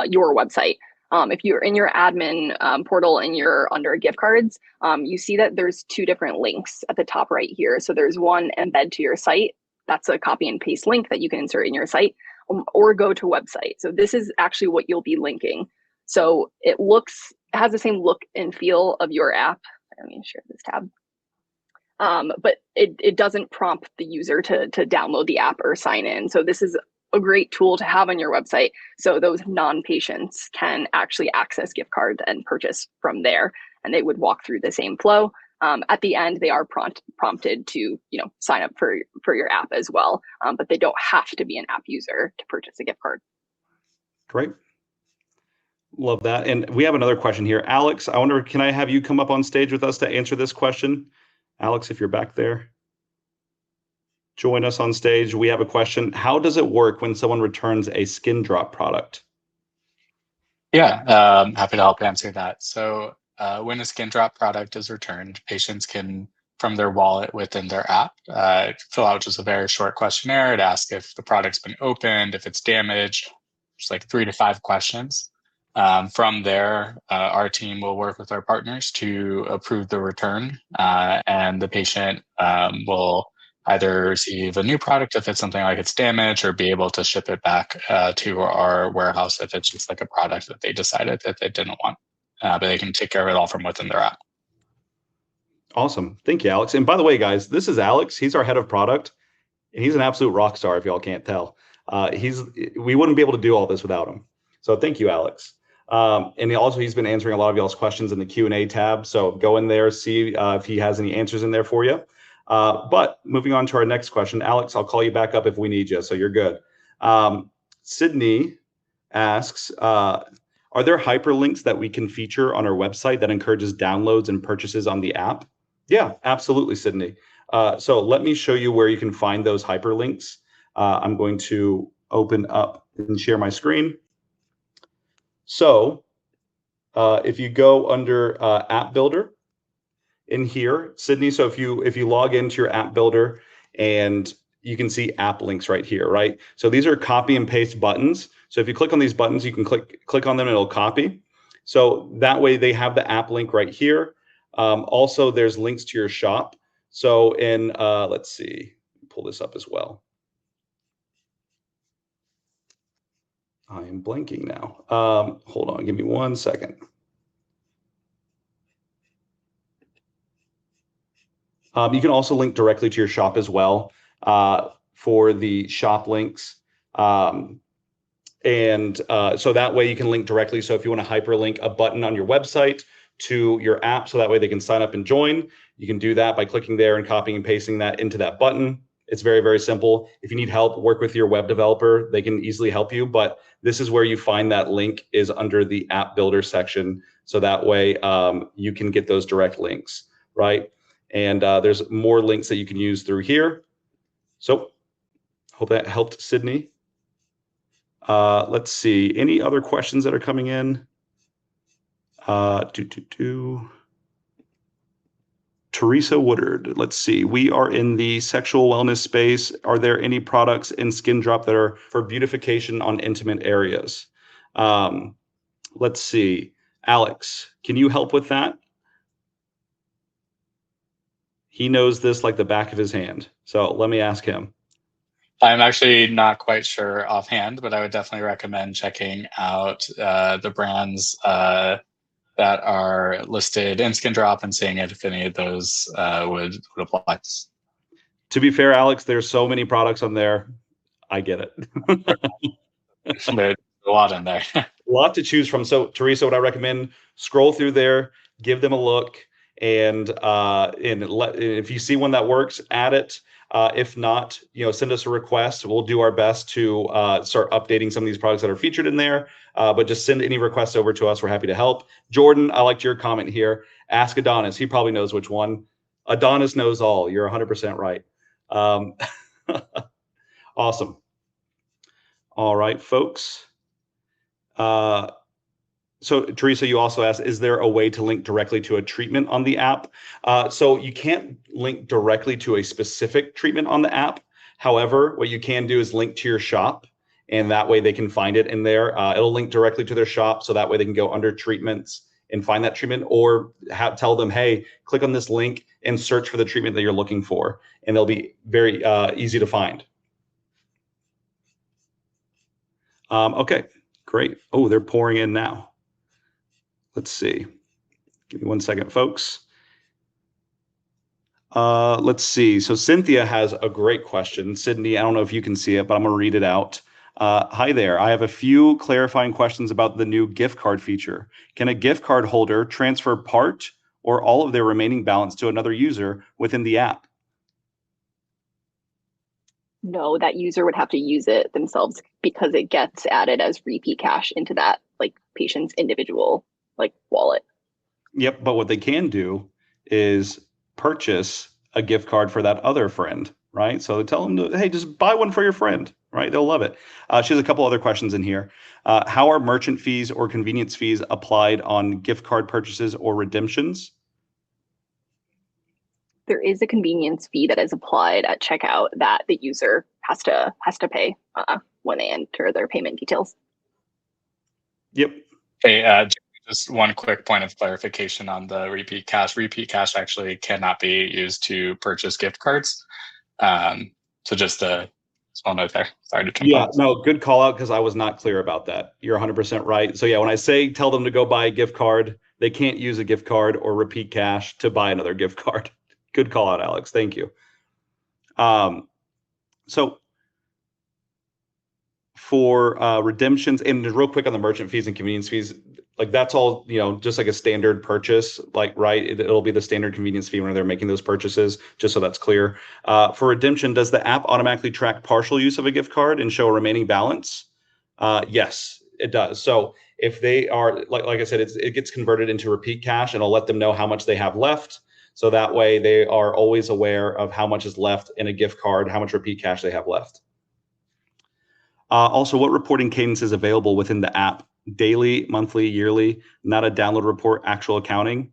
your website, if you're in your admin portal and you're under gift cards, you see that there's two different links at the top right here. So there's one embed to your site. That's a copy and paste link that you can insert in your site, or go to website. So this is actually what you'll be linking. So it has the same look and feel of your app. Let me share this tab. But it doesn't prompt the user to download the app or sign in. So this is a great tool to have on your website so those non-patients can actually access gift cards and purchase from there, and they would walk through the same flow. At the end, they are prompted to sign up for your app as well, but they don't have to be an app user to purchase a gift card. Great. Love that. And we have another question here. Alex, I wonder, can I have you come up on stage with us to answer this question? Alex, if you're back there, join us on stage. We have a question. How does it work when someone returns a skin drop product? Yeah, happy to help answer that. So when a skin drop product is returned, patients can, from their wallet within their app, fill out just a very short questionnaire. It asks if the product's been opened, if it's damaged, just like 3 to 5 questions. From there, our team will work with our partners to approve the return, and the patient will either receive a new product if it's something like it's damaged, or be able to ship it back to our warehouse if it's just like a product that they decided that they didn't want. But they can take care of it all from within their app. Awesome. Thank you, Alex. And by the way, guys, this is Alex. He's our head of product. And he's an absolute rock star, if y'all can't tell. We wouldn't be able to do all this without him. So thank you, Alex. And he's been answering a lot of y'all's questions in the Q&A tab. So go in there, see if he has any answers in there for you. But moving on to our next question, Alex, I'll call you back up if we need you. So you're good. Sydney asks, are there hyperlinks that we can feature on our website that encourages downloads and purchases on the app? Yeah, absolutely, Sydney. So let me show you where you can find those hyperlinks. I'm going to open up and share my screen. So if you go under App Builder in here, Sydney, so if you log into your App Builder and you can see app links right here, right? So these are copy and paste buttons. So if you click on these buttons, you can click on them and it'll copy. So that way they have the app link right here. Also, there's links to your shop. So in, let's see, pull this up as well. I am blanking now. Hold on, give me 1 second. You can also link directly to your shop as well for the shop links. So that way you can link directly. So if you want to hyperlink a button on your website to your app, so that way they can sign up and join, you can do that by clicking there and copying and pasting that into that button. It's very, very simple. If you need help, work with your web developer. They can easily help you, but this is where you find that link is under the app builder section. So that way you can get those direct links, right? And there's more links that you can use through here. So hope that helped, Sydney. Let's see, any other questions that are coming in? Teresa Woodard, let's see. We are in the sexual wellness space. Are there any products in Skin Drop that are for beautification on intimate areas? Let's see. Alex, can you help with that? He knows this like the back of his hand. So let me ask him. I'm actually not quite sure offhand, but I would definitely recommend checking out the brands that are listed in Skin Drop and seeing if any of those would apply. To be fair, Alex, there's so many products on there. I get it. There's a lot in there. A lot to choose from. So Teresa, what I recommend, scroll through there, give them a look, and if you see one that works, add it. If not, send us a request. We'll do our best to start updating some of these products that are featured in there. But just send any requests over to us. We're happy to help. Jordan, I liked your comment here. Ask Adonis. He probably knows which one. Adonis knows all. You're 100% right. Awesome. All right, folks. So Teresa, you also asked, is there a way to link directly to a treatment on the app? So you can't link directly to a specific treatment on the app. However, what you can do is link to your shop, and that way they can find it in there. It'll link directly to their shop, so that way they can go under treatments and find that treatment, or tell them, hey, click on this link and search for the treatment that you're looking for, and they'll be very easy to find. Okay, great. Oh, they're pouring in now. Let's see. Give me 1 second, folks. Let's see. So Cynthia has a great question. Sydney, I don't know if you can see it, but I'm going to read it out. Hi there. I have a few clarifying questions about the new gift card feature. Can a gift card holder transfer part or all of their remaining balance to another user within the app? No, that user would have to use it themselves because it gets added as repeat cash into that patient's individual wallet. Yep, but what they can do is purchase a gift card for that other friend, right? So tell them to, hey, just buy one for your friend, right? They'll love it. She has a couple other questions in here. How are merchant fees or convenience fees applied on gift card purchases or redemptions? There is a convenience fee that is applied at checkout that the user has to pay when they enter their payment details. Yep. Hey, just one quick point of clarification on the repeat cash. Repeat cash actually cannot be used to purchase gift cards. So just a small note there. Sorry to jump on. No, good call out, because I was not clear about that. You're 100% right. So yeah, when I say tell them to go buy a gift card, they can't use a gift card or repeat cash to buy another gift card. Good call out, Alex. Thank you. So for redemptions, and real quick on the merchant fees and convenience fees, that's all, just like a standard purchase, right? It'll be the standard convenience fee when they're making those purchases, just so that's clear. For redemption, does the app automatically track partial use of a gift card and show a remaining balance? Yes, it does. So if they are, like I said, it gets converted into repeat cash, and it'll let them know how much they have left. So that way they are always aware of how much is left in a gift card, how much repeat cash they have left. Also, what reporting cadence is available within the app? Daily, monthly, yearly, not a download report, actual accounting?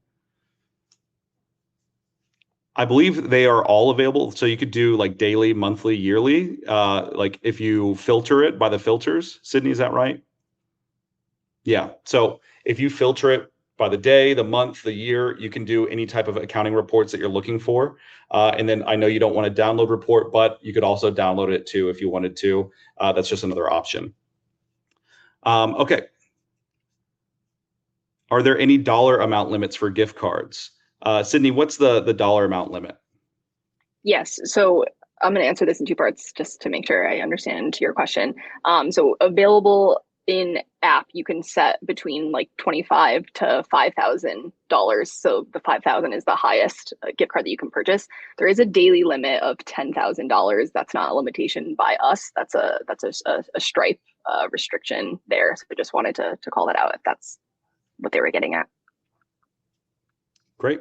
I believe they are all available. So you could do like daily, monthly, yearly. Like if you filter it by the filters, Sydney, is that right? Yeah. So if you filter it by the day, the month, the year, you can do any type of accounting reports that you're looking for. And then I know you don't want to download report, but you could also download it too if you wanted to. That's just another option. Okay. Are there any dollar amount limits for gift cards? Sydney, what's the dollar amount limit? Yes. So I'm going to answer this in two parts just to make sure I understand your question. So available in app, you can set between like $25 to $5,000. So the $5,000 is the highest gift card that you can purchase. There is a daily limit of $10,000. That's not a limitation by us. That's a Stripe restriction there. So I just wanted to call that out if that's what they were getting at. Great.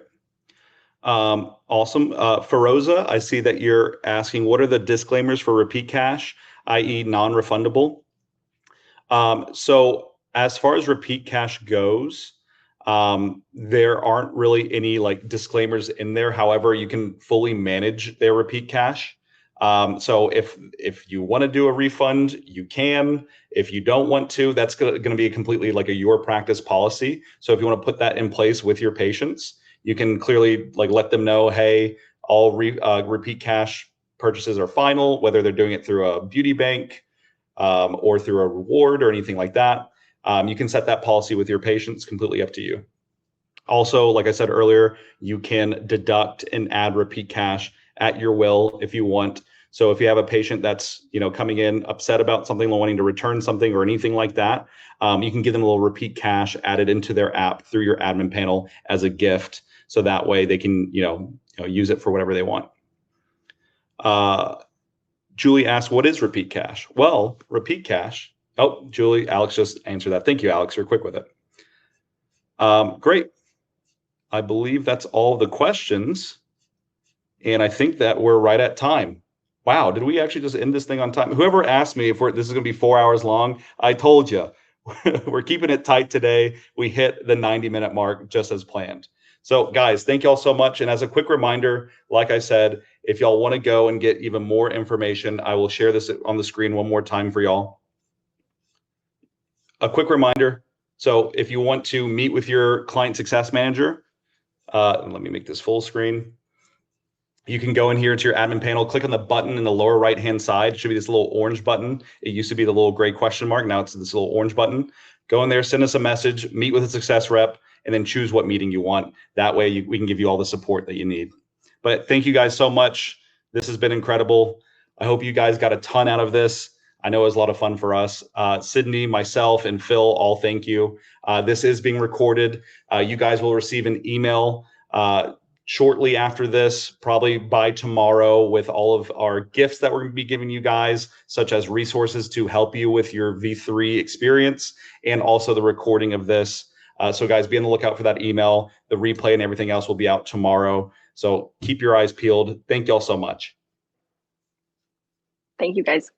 Awesome. Feroza, I see that you're asking, what are the disclaimers for repeat cash, i.e. non-refundable? So as far as repeat cash goes, there aren't really any like disclaimers in there. However, you can fully manage their repeat cash. So if you want to do a refund, you can. If you don't want to, that's going to be completely like a your practice policy. So if you want to put that in place with your patients, you can clearly like let them know, hey, all repeat cash purchases are final, whether they're doing it through a beauty bank or through a reward or anything like that. You can set that policy with your patients, completely up to you. Also, like I said earlier, you can deduct and add repeat cash at your will if you want. So if you have a patient that's coming in upset about something, wanting to return something or anything like that, you can give them a little repeat cash added into their app through your admin panel as a gift. So that way they can use it for whatever they want. Julie asked, what is repeat cash? Well, repeat cash. Oh, Julie, Alex just answered that. Thank you, Alex. You're quick with it. Great. I believe that's all the questions. And I think that we're right at time. Wow, did we actually just end this thing on time? Whoever asked me if this is going to be 4 hours long, I told you. We're keeping it tight today. We hit the 90-minute mark just as planned. So guys, thank y'all so much. And as a quick reminder, like I said, if y'all want to go and get even more information, I will share this on the screen one more time for y'all. A quick reminder. So if you want to meet with your client success manager, let me make this full screen. You can go in here to your admin panel, click on the button in the lower right-hand side. It should be this little orange button. It used to be the little gray question mark. Now it's this little orange button. Go in there, send us a message, meet with a success rep, and then choose what meeting you want. That way we can give you all the support that you need. But thank you guys so much. This has been incredible. I hope you guys got a ton out of this. I know it was a lot of fun for us. Sydney, myself, and Phil, all thank you. This is being recorded. You guys will receive an email shortly after this, probably by tomorrow, with all of our gifts that we're going to be giving you guys, such as resources to help you with your V3 experience, and also the recording of this. So guys, be on the lookout for that email. The replay and everything else will be out tomorrow. So keep your eyes peeled. Thank y'all so much. Thank you, guys.